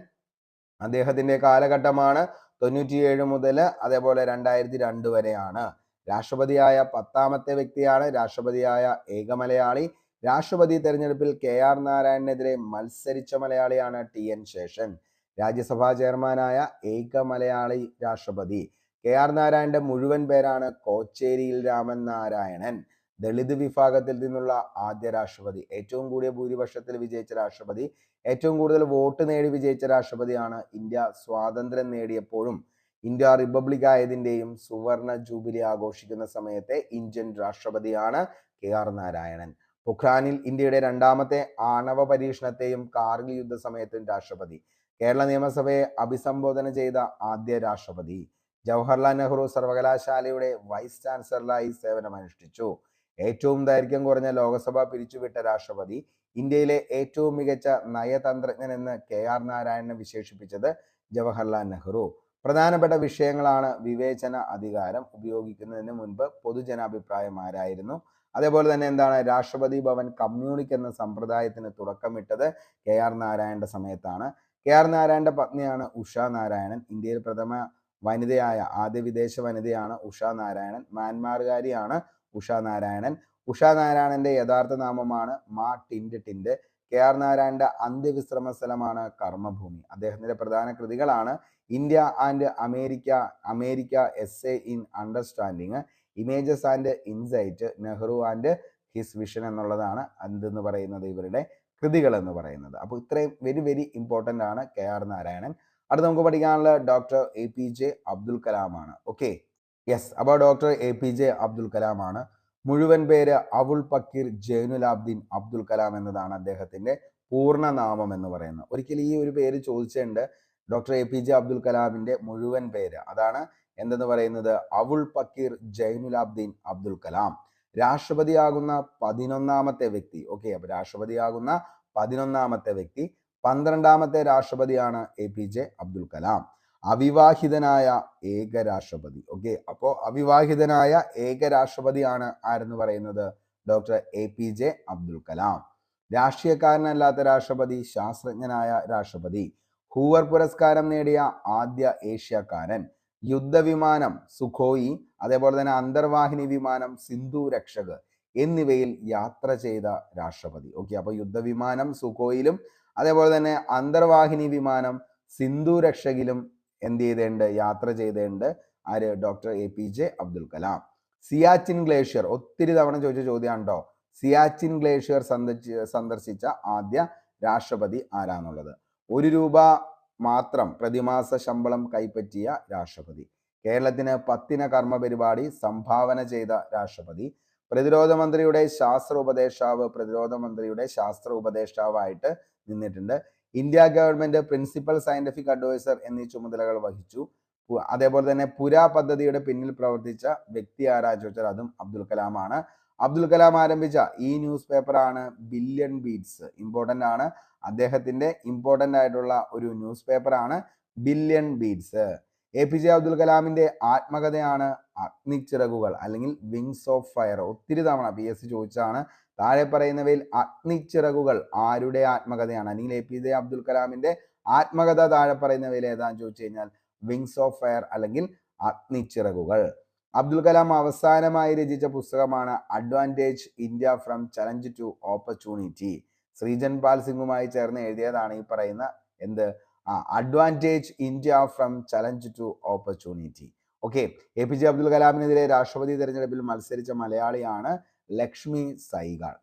അദ്ദേഹത്തിന്റെ കാലഘട്ടമാണ് 97 മുതൽ അതേപോലെ 2002 വരെയാണ്. രാഷ്ട്രപതിയായ 10ാമത്തെ വ്യക്തിയാണ്. രാഷ്ട്രപതിയായ ഏക മലയാളി. രാഷ്ട്രപതി തെരഞ്ഞെടുപ്പിൽ KR നാരായണനെതിരെ മത്സരിച്ച മലയാളിയാണ് TN ശേഷൻ. രാജ്യസഭാ ചെയർമാനായ ഏക മലയാളി രാഷ്ട്രപതി. KR നാരായണന്റെ മുഴുവൻ പേരാണ് കോച്ചേരിയിൽ രാമൻ നാരായണൻ. ദളിത് വിഭാഗത്തിൽ നിന്നുള്ള ആദ്യ രാഷ്ട്രപതി. ഏറ്റവും കൂടിയ ഭൂരിപക്ഷത്തിൽ വിജയിച്ച രാഷ്ട്രപതി. ഏറ്റവും കൂടുതൽ വോട്ട് നേടി വിജയിച്ച രാഷ്ട്രപതിയാണ്. ഇന്ത്യ സ്വാതന്ത്ര്യം നേടിയപ്പോഴും ഇന്ത്യ റിപ്പബ്ലിക് ആയതിന്റെയും സുവർണ ജൂബിലി ആഘോഷിക്കുന്ന സമയത്തെ ഇന്ത്യൻ രാഷ്ട്രപതിയാണ് KR നാരായണൻ. പൊഖ്രാനിൽ ഇന്ത്യയുടെ 2ാമത്തെ ആണവ പരീക്ഷണത്തെയും കാർഗിൽ യുദ്ധ സമയത്തും രാഷ്ട്രപതി. കേരള നിയമസഭയെ അഭിസംബോധന ചെയ്ത ആദ്യ രാഷ്ട്രപതി. ജവഹർലാൽ നെഹ്റു സർവകലാശാലയുടെ വൈസ് ചാൻസലറായി സേവനമനുഷ്ഠിച്ചു. ഏറ്റവും ദൈർഘ്യം കുറഞ്ഞ ലോകസഭ പിരിച്ചുവിട്ട രാഷ്ട്രപതി. ഇന്ത്യയിലെ ഏറ്റവും മികച്ച നയതന്ത്രജ്ഞൻ എന്ന് KR നാരായണനെ വിശേഷിപ്പിച്ചത് ജവഹർലാൽ നെഹ്റു. പ്രധാനപ്പെട്ട വിഷയങ്ങളാണ് വിവേചന അധികാരം ഉപയോഗിക്കുന്നതിന് മുൻപ് പൊതുജനാഭിപ്രായം ആരായിരുന്നു. അതേപോലെ തന്നെ എന്താണ് രാഷ്ട്രപതി ഭവൻ കമ്മ്യൂണിക് എന്ന സമ്പ്രദായത്തിന് തുടക്കമിട്ടത് KR നാരായണന്റെ സമയത്താണ്. KR നാരായണന്റെ പത്നിയാണ് ഉഷ നാരായണൻ. ഇന്ത്യയിൽ പ്രഥമ വനിതയായ ആദ്യ വിദേശ വനിതയാണ് ഉഷ നാരായണൻ. മ്യാൻമാറുകാരിയാണ് ഉഷ നാരായണൻ. ഉഷ നാരായണന്റെ യഥാർത്ഥ നാമമാണ് മാ ടിൻഡ് ടിൻഡ്. KR നാരായണന്റെ അന്ത്യവിശ്രമ സ്ഥലമാണ് കർമ്മഭൂമി. അദ്ദേഹത്തിന്റെ പ്രധാന കൃതികളാണ് India and America, essay in understanding, images and insight, Nehru and his vision എന്നുള്ളതാണ് എന്തെന്ന് പറയുന്നത് ഇവരുടെ കൃതികൾ എന്ന് പറയുന്നത്. അപ്പോൾ ഇത്രയും വെരി ഇമ്പോർട്ടൻ്റ് ആണ് KR നാരായണൻ. അടുത്ത് നമുക്ക് പഠിക്കാനുള്ള ഡോക്ടർ APJ അബ്ദുൽ കലാം ആണ്. ഓക്കെ, യെസ്, അപ്പോൾ ഡോക്ടർ APJ അബ്ദുൽ കലാം ആണ്. മുഴുവൻ പേര് അവുൾ പക്കീർ ജൈനുലാബ്ദീൻ അബ്ദുൽ കലാം എന്നതാണ് അദ്ദേഹത്തിന്റെ പൂർണ്ണനാമം എന്ന് പറയുന്നത്. ഒരിക്കലും ഈ ഒരു പേര് ചോദിച്ചിട്ടുണ്ട്. ഡോക്ടർ APJ അബ്ദുൽ കലാമിന്റെ മുഴുവൻ പേര് അതാണ് എന്തെന്ന് പറയുന്നത് അവുൾ പക്കീർ ജൈനുലാബ്ദീൻ അബ്ദുൽ കലാം. രാഷ്ട്രപതിയാകുന്ന 11ാമത്തെ വ്യക്തി. ഓക്കെ, അപ്പൊ രാഷ്ട്രപതിയാകുന്ന 11ാമത്തെ വ്യക്തി. 12ാമത്തെ രാഷ്ട്രപതിയാണ് APJ അബ്ദുൽ കലാം. അവിവാഹിതനായ ഏക രാഷ്ട്രപതി. ഓക്കെ, അപ്പോൾ അവിവാഹിതനായ ഏക രാഷ്ട്രപതിയാണ് ആരെന്ന് പറയുന്നത് ഡോക്ടർ APJ അബ്ദുൽ കലാം. രാഷ്ട്രീയക്കാരനല്ലാത്ത രാഷ്ട്രപതി, ശാസ്ത്രജ്ഞനായ രാഷ്ട്രപതി. ഹൂവർ പുരസ്കാരം നേടിയ ആദ്യ ഏഷ്യക്കാരൻ. യുദ്ധവിമാനം സുഖോയി, അതേപോലെ തന്നെ അന്തർവാഹിനി വിമാനം സിന്ധു രക്ഷക് എന്നിവയിൽ യാത്ര ചെയ്ത രാഷ്ട്രപതി. ഓക്കെ, അപ്പൊ യുദ്ധവിമാനം സുഖോയിലും അതേപോലെ തന്നെ അന്തർവാഹിനി വിമാനം സിന്ധു രക്ഷകിലും എന്ത് ചെയ്തേണ്ട യാത്ര ചെയ്തേണ്ട ആര് doctor APJ Abdul Kalam. Siachen glacier ഒത്തിരി തവണ ചോദിച്ച ചോദ്യമാണ് കേട്ടോ. സിയാച്ചിൻ ഗ്ലേഷ്യർ സന്ദർശിച്ച ആദ്യ രാഷ്ട്രപതി ആരാന്നുള്ളത്. 1 രൂപ മാത്രം പ്രതിമാസ ശമ്പളം കൈപ്പറ്റിയ രാഷ്ട്രപതി. കേരളത്തിന് 10 കർമ്മ പരിപാടി സംഭാവന ചെയ്ത രാഷ്ട്രപതി. പ്രതിരോധ മന്ത്രിയുടെ ശാസ്ത്ര ഉപദേഷ്ടാവായിട്ട് നിന്നിട്ടുണ്ട്. India government principal scientific adviser എന്നീ ചുമതലകൾ വഹിച്ചു. അതേപോലെ തന്നെ പുര പദ്ധതിയുടെ പിന്നിൽ പ്രവർത്തിച്ച വ്യക്തി ആരാ ചോദിച്ചാൽ അതും അബ്ദുൽ കലാം ആണ്. അബ്ദുൽ കലാം ആരംഭിച്ച ഈ ന്യൂസ് പേപ്പർ ആണ് ബില്യൺ ബീറ്റ്സ്. ഇമ്പോർട്ടൻ്റ് ആണ്. അദ്ദേഹത്തിന്റെ ഇമ്പോർട്ടൻ്റ് ആയിട്ടുള്ള ഒരു ന്യൂസ് പേപ്പർ ആണ് ബില്യൺ ബീറ്റ്സ്. APJ അബ്ദുൽ കലാമിന്റെ ആത്മകഥയാണ് അഗ്നിച്ചിറകുകൾ അല്ലെങ്കിൽ വിങ്സ് ഓഫ് ഫയർ. ഒത്തിരി തവണ PSC ചോദിച്ചാണ്. താഴെ പറയുന്നവയിൽ അഗ്നിച്ചിറകുകൾ ആരുടെ ആത്മകഥയാണ്, അല്ലെങ്കിൽ APJ അബ്ദുൽ കലാമിന്റെ ആത്മകഥ താഴെ പറയുന്നവയിൽ ഏതാന്ന് ചോദിച്ചു കഴിഞ്ഞാൽ വിങ്സ് ഓഫ് ഫയർ അല്ലെങ്കിൽ അഗ്നിച്ചിറകുകൾ. അബ്ദുൽ കലാം അവസാനമായി രചിച്ച പുസ്തകമാണ് advantage India from challenge to opportunity. Srijan Pal സിംഗുമായി ചേർന്ന് എഴുതിയതാണ് ഈ പറയുന്ന advantage India from challenge to opportunity. Okay, APJ Abdul കലാമിനെതിരെ രാഷ്ട്രപതി തെരഞ്ഞെടുപ്പിൽ മത്സരിച്ച മലയാളിയാണ് ലക്ഷ്മി സൈഗാൾ.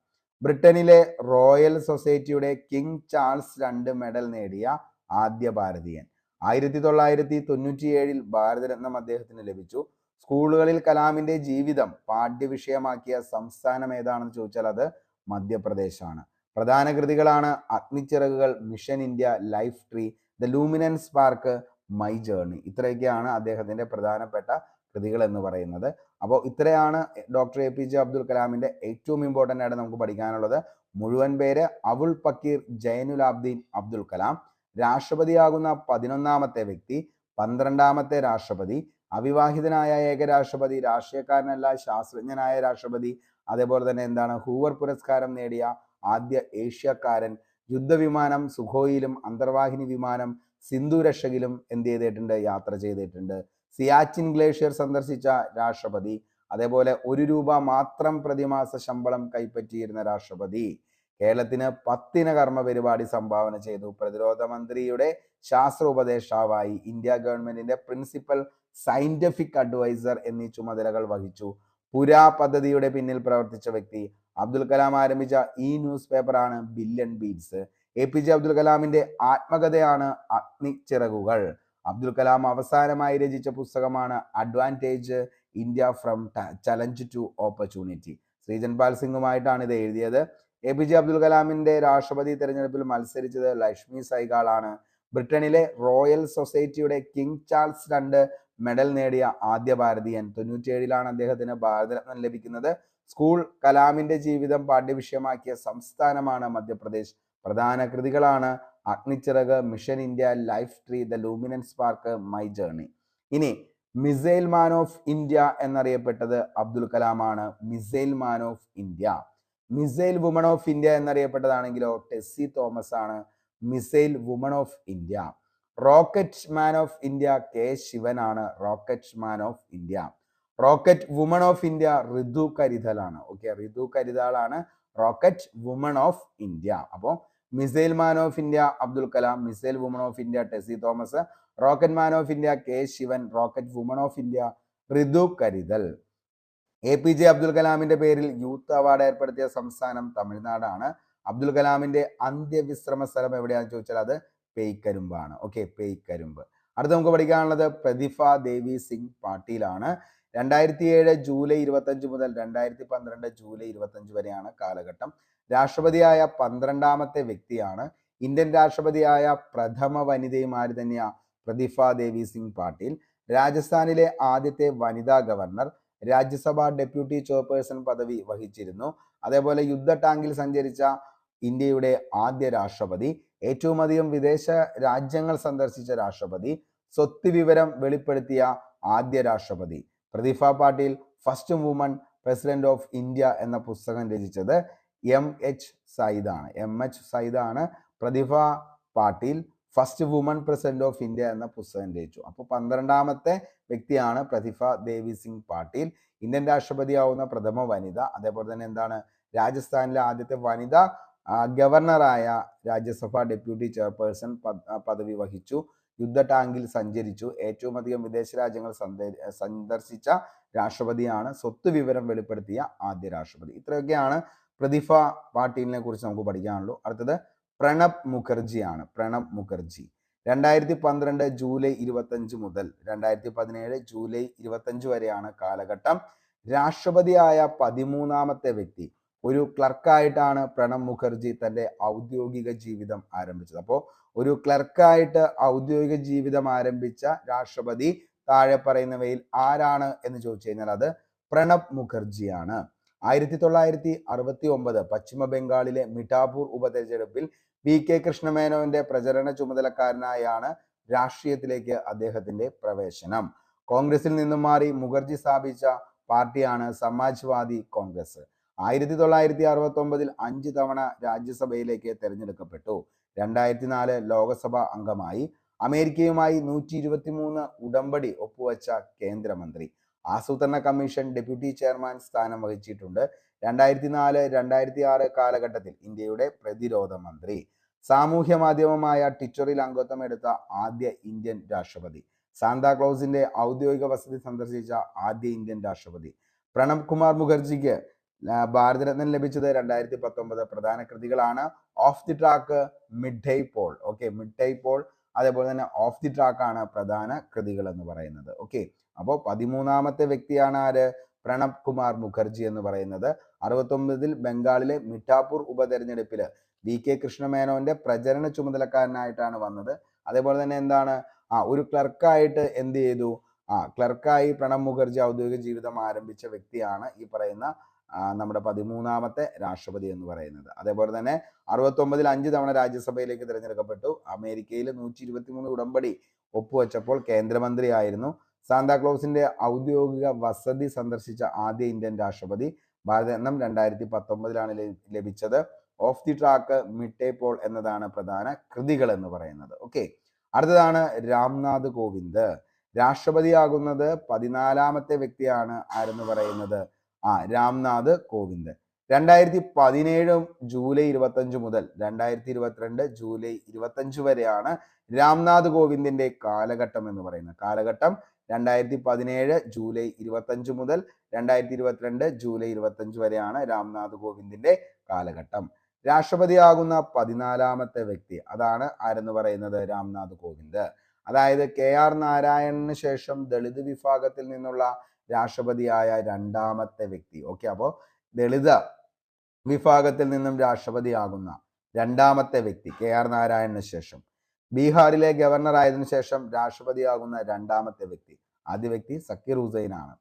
ബ്രിട്ടനിലെ റോയൽ സൊസൈറ്റിയുടെ കിങ് ചാൾസ് II മെഡൽ നേടിയ ആദ്യ ഭാരതീയൻ. 1997 ഭാരതരത്നം അദ്ദേഹത്തിന് ലഭിച്ചു. സ്കൂളുകളിൽ കലാമിന്റെ ജീവിതം പാഠ്യവിഷയമാക്കിയ സംസ്ഥാനം ഏതാണെന്ന് ചോദിച്ചാൽ അത് മധ്യപ്രദേശാണ്. പ്രധാന കൃതികളാണ് അഗ്നിച്ചിറകുകൾ, mission India, life tree, the luminous spark, my journey. ഇത്രയൊക്കെയാണ് അദ്ദേഹത്തിന്റെ പ്രധാനപ്പെട്ട കൃതികൾ എന്ന് പറയുന്നത്. അപ്പോൾ ഇത്രയാണ് ഡോക്ടർ APJ അബ്ദുൽ കലാമിന്റെ ഏറ്റവും ഇമ്പോർട്ടൻ്റ് ആയിട്ട് നമുക്ക് പഠിക്കാനുള്ളത്. മുഴുവൻ പേര് അബുൽ പക്കീർ ജൈനുലാബ്ദീൻ അബ്ദുൽ കലാം. രാഷ്ട്രപതിയാകുന്ന 11ാമത്തെ വ്യക്തി, 12ാമത്തെ രാഷ്ട്രപതി, അവിവാഹിതനായ ഏകരാഷ്ട്രപതി, രാഷ്ട്രീയക്കാരനല്ല ശാസ്ത്രജ്ഞനായ രാഷ്ട്രപതി, അതേപോലെ തന്നെ ഹൂവർ പുരസ്കാരം നേടിയ ആദ്യ ഏഷ്യക്കാരൻ, യുദ്ധവിമാനം സുഖോയിലും അന്തർവാഹിനി വിമാനം സിന്ധു രക്ഷകിലും എന്ത് ചെയ്തിട്ടുണ്ട്, യാത്ര ചെയ്തിട്ടുണ്ട്. സിയാച്ചിൻ ഗ്ലേഷ്യർ സന്ദർശിച്ച രാഷ്ട്രപതി, അതേപോലെ ₹1 മാത്രം പ്രതിമാസ ശമ്പളം കൈപ്പറ്റിയിരുന്ന രാഷ്ട്രപതി, കേരളത്തിന് 10 ഇന കർമ്മ പരിപാടി സംഭാവന ചെയ്തു, പ്രതിരോധ മന്ത്രിയുടെ ശാസ്ത്ര ഉപദേഷ്ടാവായി, ഇന്ത്യ ഗവൺമെന്റിന്റെ പ്രിൻസിപ്പൽ സയന്റിഫിക് അഡ്വൈസർ എന്നീ ചുമതലകൾ വഹിച്ചു, പുരാ പദ്ധതിയുടെ പിന്നിൽ പ്രവർത്തിച്ച വ്യക്തി. അബ്ദുൽ കലാം ആരംഭിച്ച ഈ ന്യൂസ് പേപ്പറാണ് ബില്യൺ ബീറ്റ്സ്. APJ അബ്ദുൽ കലാമിന്റെ ആത്മകഥയാണ് അഗ്നിച്ചിറകുകൾ. അബ്ദുൽ കലാം അവസാനമായി രചിച്ച പുസ്തകമാണ് advantage India from challenge to opportunity. Srijan Pal സിംഗുമായിട്ടാണ് ഇത് എഴുതിയത്. APJ അബ്ദുൽ കലാമിന്റെ രാഷ്ട്രപതി തെരഞ്ഞെടുപ്പിൽ മത്സരിച്ചത് ലക്ഷ്മി സൈഗാളാണ്. ബ്രിട്ടനിലെ റോയൽ സൊസൈറ്റിയുടെ കിങ് ചാൾസ് II മെഡൽ നേടിയ ആദ്യ ഭാരതീയൻ. 97 അദ്ദേഹത്തിന് ഭാരതരത്നം ലഭിക്കുന്നത്. സ്കൂൾ കലാമിന്റെ ജീവിതം പാഠ്യവിഷയമാക്കിയ സംസ്ഥാനമാണ് മധ്യപ്രദേശ്. പ്രധാന കൃതികളാണ് അഗ്നിച്ചിറക്, mission India, life tree, the luminous spark, my journey. ഇനി മിസൈൽ മാൻ ഓഫ് ഇന്ത്യ എന്നറിയപ്പെട്ടത് അബ്ദുൽ കലാമാണ്. Missile man of India. Missile woman of India എന്നറിയപ്പെട്ടതാണെങ്കിലോ ടെസ്സി തോമസ് ആണ്. Missile woman of India. Rocket man of India K ശിവനാണ്. Rocket man of India. Rocket woman of India Ritu കരിതലാണ്. Okay, Ritu കരിതാളാണ് rocket woman of India. അപ്പോൾ missile man of India Abdul Kalam, missile woman of India Tessy Thomas, rocket man of India K Sivan, rocket woman of India Ritu Karidhal. APJ Abdul കലാമിന്റെ പേരിൽ youth award ഏർപ്പെടുത്തിയ സംസ്ഥാനം തമിഴ്നാടാണ്. അബ്ദുൽ കലാമിന്റെ അന്ത്യവിശ്രമ സ്ഥലം എവിടെയാണെന്ന് ചോദിച്ചാൽ അത് പേയ്ക്കരിമ്പാണ്. ഓക്കെ, പേയ്ക്കരിമ്പ്. അടുത്ത് നമുക്ക് പഠിക്കാനുള്ളത് പ്രതിഭ ദേവി സിംഗ് പാട്ടീലാണ്. 2007 ജൂലൈ 25 മുതൽ 2012 ജൂലൈ 25 വരെയാണ് കാലഘട്ടം. രാഷ്ട്രപതിയായ 12ാമത്തെ വ്യക്തിയാണ്. ഇന്ത്യൻ രാഷ്ട്രപതിയായ പ്രഥമ വനിതയും ആര് തന്നെയാ? പ്രതിഭ ദേവി സിംഗ് പാട്ടീൽ. രാജസ്ഥാനിലെ ആദ്യത്തെ വനിതാ ഗവർണർ. രാജ്യസഭ ഡെപ്യൂട്ടി ചെയർപേഴ്സൺ പദവി വഹിച്ചിരുന്നു. അതേപോലെ യുദ്ധ ടാങ്കിൽ സഞ്ചരിച്ച ഇന്ത്യയുടെ ആദ്യ രാഷ്ട്രപതി. ഏറ്റവും അധികം വിദേശ രാജ്യങ്ങൾ സന്ദർശിച്ച രാഷ്ട്രപതി. സ്വത്ത് വിവരം വെളിപ്പെടുത്തിയ ആദ്യ രാഷ്ട്രപതി. Pratibha Patil first woman president of India എന്ന പുസ്തകം രചിച്ചത് MH സൈദാണ്. MH സൈദാണ് Pratibha Patil first woman president of India എന്ന പുസ്തകം രചിച്ചു. അപ്പോൾ 12ാമത്തെ വ്യക്തിയാണ് പ്രതിഭ ദേവി സിംഗ് പാട്ടീൽ. ഇന്ത്യൻ രാഷ്ട്രപതിയാവുന്ന പ്രഥമ വനിത. അതേപോലെ തന്നെ രാജസ്ഥാനിലെ ആദ്യത്തെ വനിതാ ഗവർണറായ, രാജ്യസഭ ഡെപ്യൂട്ടി ചെയർപേഴ്സൺ പദവി വഹിച്ചു. യുദ്ധ ടാങ്കിൽ സഞ്ചരിച്ചു. ഏറ്റവും അധികം വിദേശ രാജ്യങ്ങൾ സന്ദർശിച്ച രാഷ്ട്രപതിയാണ്. സ്വത്ത് വിവരം വെളിപ്പെടുത്തിയ ആദ്യ രാഷ്ട്രപതി. ഇത്രയൊക്കെയാണ് പ്രതിഭ പാട്ടീലിനെ കുറിച്ച് നമുക്ക് പഠിക്കാനുള്ളൂ. അടുത്തത് പ്രണബ് മുഖർജിയാണ്. പ്രണബ് മുഖർജി 2012 ജൂലൈ 25 മുതൽ 2017 ജൂലൈ 25 വരെയാണ് കാലഘട്ടം. രാഷ്ട്രപതിയായ 13ാമത്തെ വ്യക്തി. ഒരു ക്ലർക്കായിട്ടാണ് പ്രണബ് മുഖർജി തൻ്റെ ഔദ്യോഗിക ജീവിതം ആരംഭിച്ചത്. അപ്പോൾ ഒരു ക്ലർക്കായിട്ട് ഔദ്യോഗിക ജീവിതം ആരംഭിച്ച രാഷ്ട്രപതി താഴെ പറയുന്നവയിൽ ആരാണ് എന്ന് ചോദിച്ചു കഴിഞ്ഞാൽ അത് പ്രണബ് മുഖർജിയാണ്. 1969 പശ്ചിമ ബംഗാളിലെ മിഠാപൂർ ഉപതെരഞ്ഞെടുപ്പിൽ VK കൃഷ്ണമേനോന്റെ പ്രചരണ ചുമതലക്കാരനായാണ് രാഷ്ട്രീയത്തിലേക്ക് അദ്ദേഹത്തിന്റെ പ്രവേശനം. കോൺഗ്രസിൽ നിന്നും മാറി മുഖർജി സ്ഥാപിച്ച പാർട്ടിയാണ് സമാജ്വാദി കോൺഗ്രസ്. 1969 5 തവണ രാജ്യസഭയിലേക്ക് തെരഞ്ഞെടുക്കപ്പെട്ടു. 2004 ലോകസഭാ അംഗമായി. അമേരിക്കയുമായി 123 ഉടമ്പടി ഒപ്പുവെച്ച കേന്ദ്രമന്ത്രി. ആസൂത്രണ കമ്മീഷൻ ഡെപ്യൂട്ടി ചെയർമാൻ സ്ഥാനം വഹിച്ചിട്ടുണ്ട്. 2004-2006 കാലഘട്ടത്തിൽ ഇന്ത്യയുടെ പ്രതിരോധ മന്ത്രി. സാമൂഹ്യ മാധ്യമമായ ട്വിറ്ററിൽ അംഗത്വം എടുത്ത ആദ്യ ഇന്ത്യൻ രാഷ്ട്രപതി. സാന്താക്ലോസിന്റെ ഔദ്യോഗിക വസതി സന്ദർശിച്ച ആദ്യ ഇന്ത്യൻ രാഷ്ട്രപതി. പ്രണബ് കുമാർ മുഖർജിക്ക് ഭാരതരത്നം ലഭിച്ചത് 2019. പ്രധാന കൃതികളാണ് off the track, mid day poll. Okay, mid day poll അതേപോലെ തന്നെ ഓഫ് ദി ട്രാക്ക് ആണ് പ്രധാന കൃതികൾ എന്ന് പറയുന്നത്. ഓക്കെ, അപ്പോൾ 13ാമത്തെ വ്യക്തിയാണ് ആര്? പ്രണബ് കുമാർ മുഖർജി എന്ന് പറയുന്നത്. 69 ബംഗാളിലെ മിഠാപൂർ ഉപതെരഞ്ഞെടുപ്പിൽ VK കൃഷ്ണമേനോന്റെ പ്രചരണ ചുമതലക്കാരനായിട്ടാണ് വന്നത്. അതേപോലെ തന്നെ എന്താണ് ഒരു ക്ലർക്കായിട്ട് എന്ത് ചെയ്തു? ക്ലർക്കായി പ്രണബ് മുഖർജി ഔദ്യോഗിക ജീവിതം ആരംഭിച്ച വ്യക്തിയാണ് ഈ പറയുന്ന നമ്മുടെ 13ാമത്തെ രാഷ്ട്രപതി എന്ന് പറയുന്നത്. അതേപോലെ തന്നെ 69 5 തവണ രാജ്യസഭയിലേക്ക് തിരഞ്ഞെടുക്കപ്പെട്ടു. അമേരിക്കയിൽ 123 ഉടമ്പടി ഒപ്പുവെച്ചപ്പോൾ കേന്ദ്രമന്ത്രിയായിരുന്നു. സാന്താക്ലോസിന്റെ ഔദ്യോഗിക വസതി സന്ദർശിച്ച ആദ്യ ഇന്ത്യൻ രാഷ്ട്രപതി. ഭാരതരത്നം 2019 ലഭിച്ചത്. Off the track, mid day poll എന്നതാണ് പ്രധാന കൃതികൾ എന്ന് പറയുന്നത്. ഓക്കെ, അടുത്തതാണ് രാംനാഥ് കോവിന്ദ്. രാഷ്ട്രപതിയാകുന്നത് 14ാമത്തെ വ്യക്തിയാണ് ആരെന്ന് പറയുന്നത്? രാംനാഥ് കോവിന്ദ്. 2017 ജൂലൈ 25 മുതൽ 2022 ജൂലൈ 25 വരെയാണ് രാംനാഥ് കോവിന്ദിന്റെ കാലഘട്ടം എന്ന് പറയുന്നത്. കാലഘട്ടം 2017 ജൂലൈ 25 മുതൽ 2022 ജൂലൈ 25 വരെയാണ് രാംനാഥ് കോവിന്ദിന്റെ കാലഘട്ടം. രാഷ്ട്രപതിയാകുന്ന 14ാമത്തെ വ്യക്തി അതാണ് ആരെന്ന് പറയുന്നത്? രാംനാഥ് കോവിന്ദ്. അതായത് KR നാരായണന് ശേഷം ദളിത് വിഭാഗത്തിൽ നിന്നുള്ള രാഷ്ട്രപതിയായ 2ാമത്തെ വ്യക്തി. ഓക്കെ, അപ്പോൾ ദളിത് വിഭാഗത്തിൽ നിന്നും രാഷ്ട്രപതിയാകുന്ന 2ാമത്തെ വ്യക്തി KR നാരായണന് ശേഷം. ബീഹാറിലെ ഗവർണർ ആയതിനു ശേഷം രാഷ്ട്രപതിയാകുന്ന 2ാമത്തെ വ്യക്തി. ആദ്യ വ്യക്തി സക്കീർ ഹുസൈൻ ആണ്.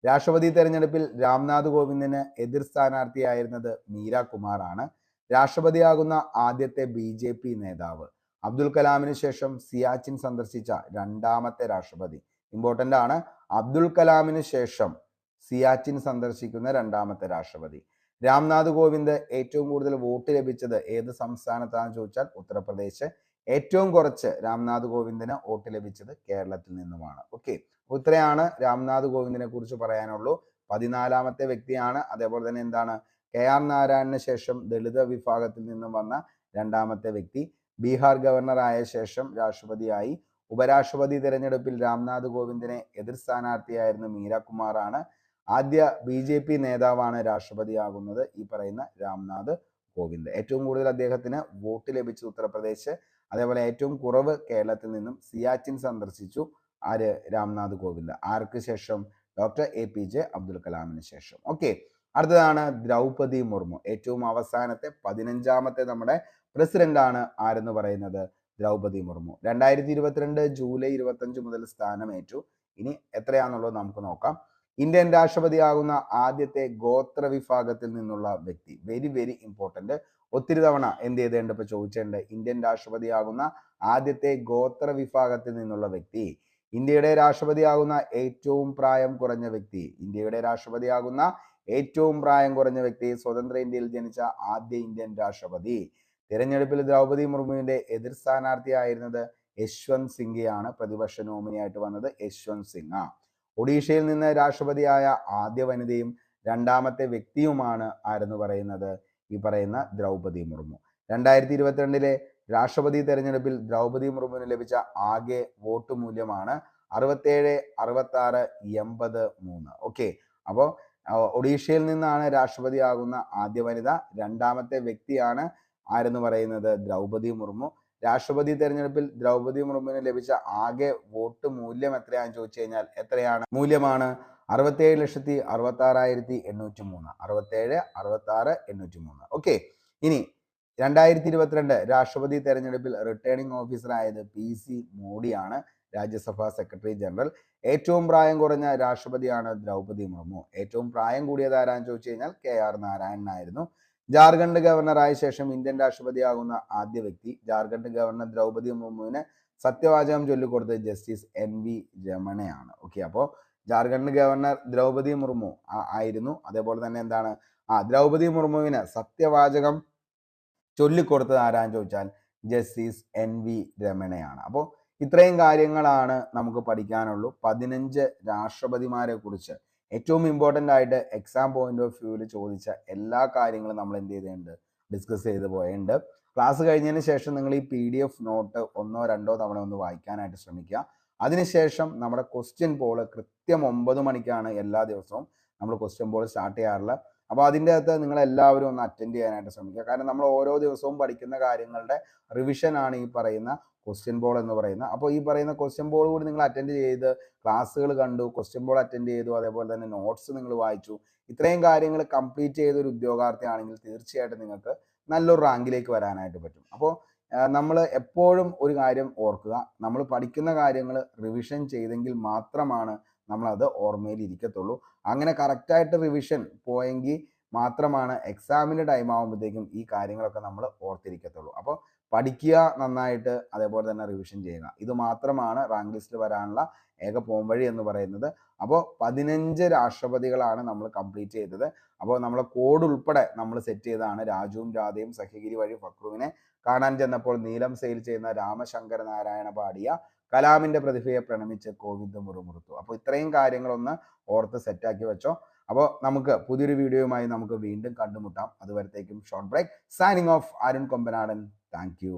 രാഷ്ട്രപതി തെരഞ്ഞെടുപ്പിൽ രാംനാഥ് കോവിന്ദിന് എതിർ സ്ഥാനാർത്ഥിയായിരുന്നത് മീര കുമാർ ആണ്. രാഷ്ട്രപതിയാകുന്ന ആദ്യത്തെ BJP നേതാവ്. അബ്ദുൽ കലാമിന് ശേഷം സിയാച്ചിൻ സന്ദർശിച്ച 2ാമത്തെ രാഷ്ട്രപതി. ഇമ്പോർട്ടൻ്റ് ആണ്. അബ്ദുൽ കലാമിന് ശേഷം സിയാച്ചിൻ സന്ദർശിക്കുന്ന 2ാമത്തെ രാഷ്ട്രപതി. രാംനാഥ് കോവിന്ദ് ഏറ്റവും കൂടുതൽ വോട്ട് ലഭിച്ചത് ഏത് സംസ്ഥാനത്താണെന്ന് ചോദിച്ചാൽ ഉത്തർപ്രദേശ്. ഏറ്റവും കുറച്ച് രാംനാഥ് കോവിന്ദിന് വോട്ട് ലഭിച്ചത് കേരളത്തിൽ നിന്നുമാണ്. ഓക്കെ, ഇത്രയാണ് രാംനാഥ് കോവിന്ദിനെ കുറിച്ച് പറയാനുള്ളൂ. 14ാമത്തെ വ്യക്തിയാണ്. അതേപോലെ തന്നെ എന്താണ്? KR നാരായണന് ശേഷം ദളിത് വിഭാഗത്തിൽ നിന്നും വന്ന 2ാമത്തെ വ്യക്തി. ബീഹാർ ഗവർണർ ആയ ശേഷം രാഷ്ട്രപതിയായി. ഉപരാഷ്ട്രപതി തിരഞ്ഞെടുപ്പിൽ രാംനാഥ് കോവിന്ദിനെ എതിർ സ്ഥാനാർത്ഥിയായിരുന്നു മീര കുമാർ ആണ്. ആദ്യ BJP നേതാവാണ് രാഷ്ട്രപതിയാകുന്നത് ഈ പറയുന്ന രാംനാഥ് കോവിന്ദ്. ഏറ്റവും കൂടുതൽ അദ്ദേഹത്തിന് വോട്ട് ലഭിച്ചത് ഉത്തർപ്രദേശ്. അതേപോലെ ഏറ്റവും കുറവ് കേരളത്തിൽ നിന്നും. സിയാച്ചിൻ സന്ദർശിച്ചു ആര്? രാംനാഥ് കോവിന്ദ്. ആർക്ക് ശേഷം? ഡോക്ടർ APJ അബ്ദുൽ കലാമിന് ശേഷം. ഓക്കെ, അടുത്തതാണ് ദ്രൗപദി മുർമു. ഏറ്റവും അവസാനത്തെ 15ാമത്തെ നമ്മുടെ പ്രസിഡന്റ് ആണ് ആരെന്ന് പറയുന്നത്? ദ്രൗപദി മുർമു. 2022 ജൂലൈ 25 മുതൽ സ്ഥാനമേറ്റു. ഇനി എത്രയാണെന്നുള്ളത് നമുക്ക് നോക്കാം. ഇന്ത്യൻ രാഷ്ട്രപതിയാകുന്ന ആദ്യത്തെ ഗോത്ര വിഭാഗത്തിൽ നിന്നുള്ള വ്യക്തി. Very very important. ഒത്തിരി തവണ എന്ത് ചെയ്തേണ്ട ഇപ്പൊ ചോദിച്ചിട്ടുണ്ട്. ഇന്ത്യൻ രാഷ്ട്രപതിയാകുന്ന ആദ്യത്തെ ഗോത്ര വിഭാഗത്തിൽ നിന്നുള്ള വ്യക്തി. ഇന്ത്യയുടെ രാഷ്ട്രപതിയാകുന്ന ഏറ്റവും പ്രായം കുറഞ്ഞ വ്യക്തി. ഇന്ത്യയുടെ രാഷ്ട്രപതിയാകുന്ന ഏറ്റവും പ്രായം കുറഞ്ഞ വ്യക്തി. സ്വതന്ത്ര ഇന്ത്യയിൽ ജനിച്ച ആദ്യ ഇന്ത്യൻ രാഷ്ട്രപതി. തിരഞ്ഞെടുപ്പിൽ ദ്രൗപദി മുർമുവിന്റെ എതിർ സ്ഥാനാർത്ഥിയായിരുന്നത് യശ്വന്ത് സിംഗയാണ്. പ്രതിപക്ഷ നോമിനിയായിട്ട് വന്നത് യശ്വന്ത് സിംഗ. ഒഡീഷയിൽ നിന്ന് രാഷ്ട്രപതിയായ ആദ്യ വനിതയും 2ാമത്തെ വ്യക്തിയുമാണ് ആരെന്ന് പറയുന്നത്? ഈ പറയുന്ന ദ്രൗപദി മുർമു. 2022 രാഷ്ട്രപതി തെരഞ്ഞെടുപ്പിൽ ദ്രൗപദി മുർമുവിന് ലഭിച്ച ആകെ വോട്ട് മൂല്യമാണ് 67, 66, 83. ഓക്കെ, അപ്പോൾ ഒഡീഷയിൽ നിന്നാണ് രാഷ്ട്രപതിയാകുന്ന ആദ്യ വനിത. 2ാമത്തെ വ്യക്തിയാണ് ആരെന്ന് പറയുന്നത്? ദ്രൗപദി മുർമു. രാഷ്ട്രപതി തെരഞ്ഞെടുപ്പിൽ ദ്രൗപദി മുർമുവിന് ലഭിച്ച ആകെ വോട്ട് മൂല്യം എത്രയാണെന്ന് ചോദിച്ചു കഴിഞ്ഞാൽ എത്രയാണ്? മൂല്യമാണ് 67,66,803. 67, 66, 803. ഓക്കെ, ഇനി 2022 രാഷ്ട്രപതി തെരഞ്ഞെടുപ്പിൽ റിട്ടേണിംഗ് ഓഫീസർ ആയത് PC മോഡിയാണ്. രാജ്യസഭാ സെക്രട്ടറി ജനറൽ. ഏറ്റവും പ്രായം കുറഞ്ഞ രാഷ്ട്രപതിയാണ് ദ്രൗപദി മുർമു. ഏറ്റവും പ്രായം കൂടിയത് ആരാന്ന് ചോദിച്ചു കഴിഞ്ഞാൽ KR നാരായണനായിരുന്നു. ജാർഖണ്ഡ് ഗവർണറായ ശേഷം ഇന്ത്യൻ രാഷ്ട്രപതിയാകുന്ന ആദ്യ വ്യക്തി. ജാർഖണ്ഡ് ഗവർണർ ദ്രൗപദി മുർമുവിന് സത്യവാചകം ചൊല്ലിക്കൊടുത്തത് ജസ്റ്റിസ് NV രമണയാണ്. ഓക്കെ, അപ്പോൾ ജാർഖണ്ഡ് ഗവർണർ ദ്രൗപദി മുർമു ആയിരുന്നു. അതേപോലെ തന്നെ എന്താണ്? ദ്രൗപദി മുർമുവിന് സത്യവാചകം ചൊല്ലിക്കൊടുത്തത് ആരാന്ന് ചോദിച്ചാൽ ജസ്റ്റിസ് NV രമണയാണ്. അപ്പോൾ ഇത്രയും കാര്യങ്ങളാണ് നമുക്ക് പഠിക്കാനുള്ളൂ. 15 രാഷ്ട്രപതിമാരെ കുറിച്ച് ഏറ്റവും ഇമ്പോർട്ടൻ്റ് ആയിട്ട് എക്സാം പോയിന്റ് ഓഫ് വ്യൂവിൽ ചോദിച്ച എല്ലാ കാര്യങ്ങളും നമ്മൾ എന്ത് ചെയ്തിട്ടുണ്ട്, ഡിസ്കസ് ചെയ്ത് പോയിട്ടുണ്ട്. ക്ലാസ് കഴിഞ്ഞതിന് ശേഷം നിങ്ങൾ ഈ PDF നോട്ട് 1-2 തവണ ഒന്ന് വായിക്കാനായിട്ട് ശ്രമിക്കുക. അതിനുശേഷം നമ്മുടെ ക്വസ്റ്റ്യൻ പോൾ കൃത്യം 9 മണിക്കാണ് എല്ലാ ദിവസവും നമ്മൾ ക്വസ്റ്റ്യൻ പോൾ സ്റ്റാർട്ട് ചെയ്യാറുള്ളത്. അപ്പോൾ അതിൻ്റെ അകത്ത് നിങ്ങൾ എല്ലാവരും ഒന്ന് അറ്റൻഡ് ചെയ്യാനായിട്ട് ശ്രമിക്കുക. കാരണം നമ്മൾ ഓരോ ദിവസവും പഠിക്കുന്ന കാര്യങ്ങളുടെ റിവിഷനാണ് ഈ പറയുന്ന ക്വസ്റ്റ്യൻ ബോൾ എന്ന് പറയുന്നത്. അപ്പോൾ ഈ പറയുന്ന ക്വസ്റ്റ്യൻ ബോൾ കൂടി നിങ്ങൾ അറ്റൻഡ് ചെയ്ത് ക്ലാസ്സുകൾ കണ്ടു, ക്വസ്റ്റ്യൻ ബോൾ അറ്റൻഡ് ചെയ്തു, അതേപോലെ തന്നെ നോട്ട്സ് നിങ്ങൾ വായിച്ചു, ഇത്രയും കാര്യങ്ങൾ കംപ്ലീറ്റ് ചെയ്ത ഒരു ഉദ്യോഗാർത്ഥിയാണെങ്കിൽ തീർച്ചയായിട്ടും നിങ്ങൾക്ക് നല്ലൊരു റാങ്കിലേക്ക് വരാനായിട്ട് പറ്റും. അപ്പോൾ നമ്മൾ എപ്പോഴും ഒരു കാര്യം ഓർക്കുക, നമ്മൾ പഠിക്കുന്ന കാര്യങ്ങൾ റിവിഷൻ ചെയ്തെങ്കിൽ മാത്രമാണ് നമ്മളത് ഓർമ്മയിൽ ഇരിക്കത്തുള്ളൂ. അങ്ങനെ കറക്റ്റായിട്ട് റിവിഷൻ പോയെങ്കിൽ മാത്രമാണ് എക്സാമിൻ്റെ ടൈം ആകുമ്പോഴത്തേക്കും ഈ കാര്യങ്ങളൊക്കെ നമ്മൾ ഓർത്തിരിക്കത്തുള്ളൂ. അപ്പോൾ പഠിക്കുക നന്നായിട്ട്, അതേപോലെ തന്നെ റിവിഷൻ ചെയ്യുക. ഇത് മാത്രമാണ് റാങ്ക് ലിസ്റ്റിൽ വരാനുള്ള ഏക പോംവഴി എന്ന് പറയുന്നത്. അപ്പോൾ 15 രാഷ്ട്രപതികളാണ് നമ്മൾ കംപ്ലീറ്റ് ചെയ്തത്. അപ്പോൾ നമ്മളെ കോഡ് ഉൾപ്പെടെ നമ്മൾ സെറ്റ് ചെയ്തതാണ്. രാജുവും രാധയും സഹ്യഗിരി വഴി ഫക്രുവിനെ കാണാൻ ചെന്നപ്പോൾ നീലം സെയിൽ ചെയ്യുന്ന രാമശങ്കര നാരായണ പാടിയ കലാമിന്റെ പ്രതിഭയെ പ്രണമിച്ച് കോവിന്ദ് മുറുമുറുത്തു. അപ്പോൾ ഇത്രയും കാര്യങ്ങളൊന്ന് ഓർത്ത് സെറ്റാക്കി വെച്ചോ. അപ്പോൾ നമുക്ക് പുതിയൊരു വീഡിയോയുമായി നമുക്ക് വീണ്ടും കണ്ടുമുട്ടാം. അതുവരത്തേക്കും short break. Signing off, Arun Kombanadan. Thank U.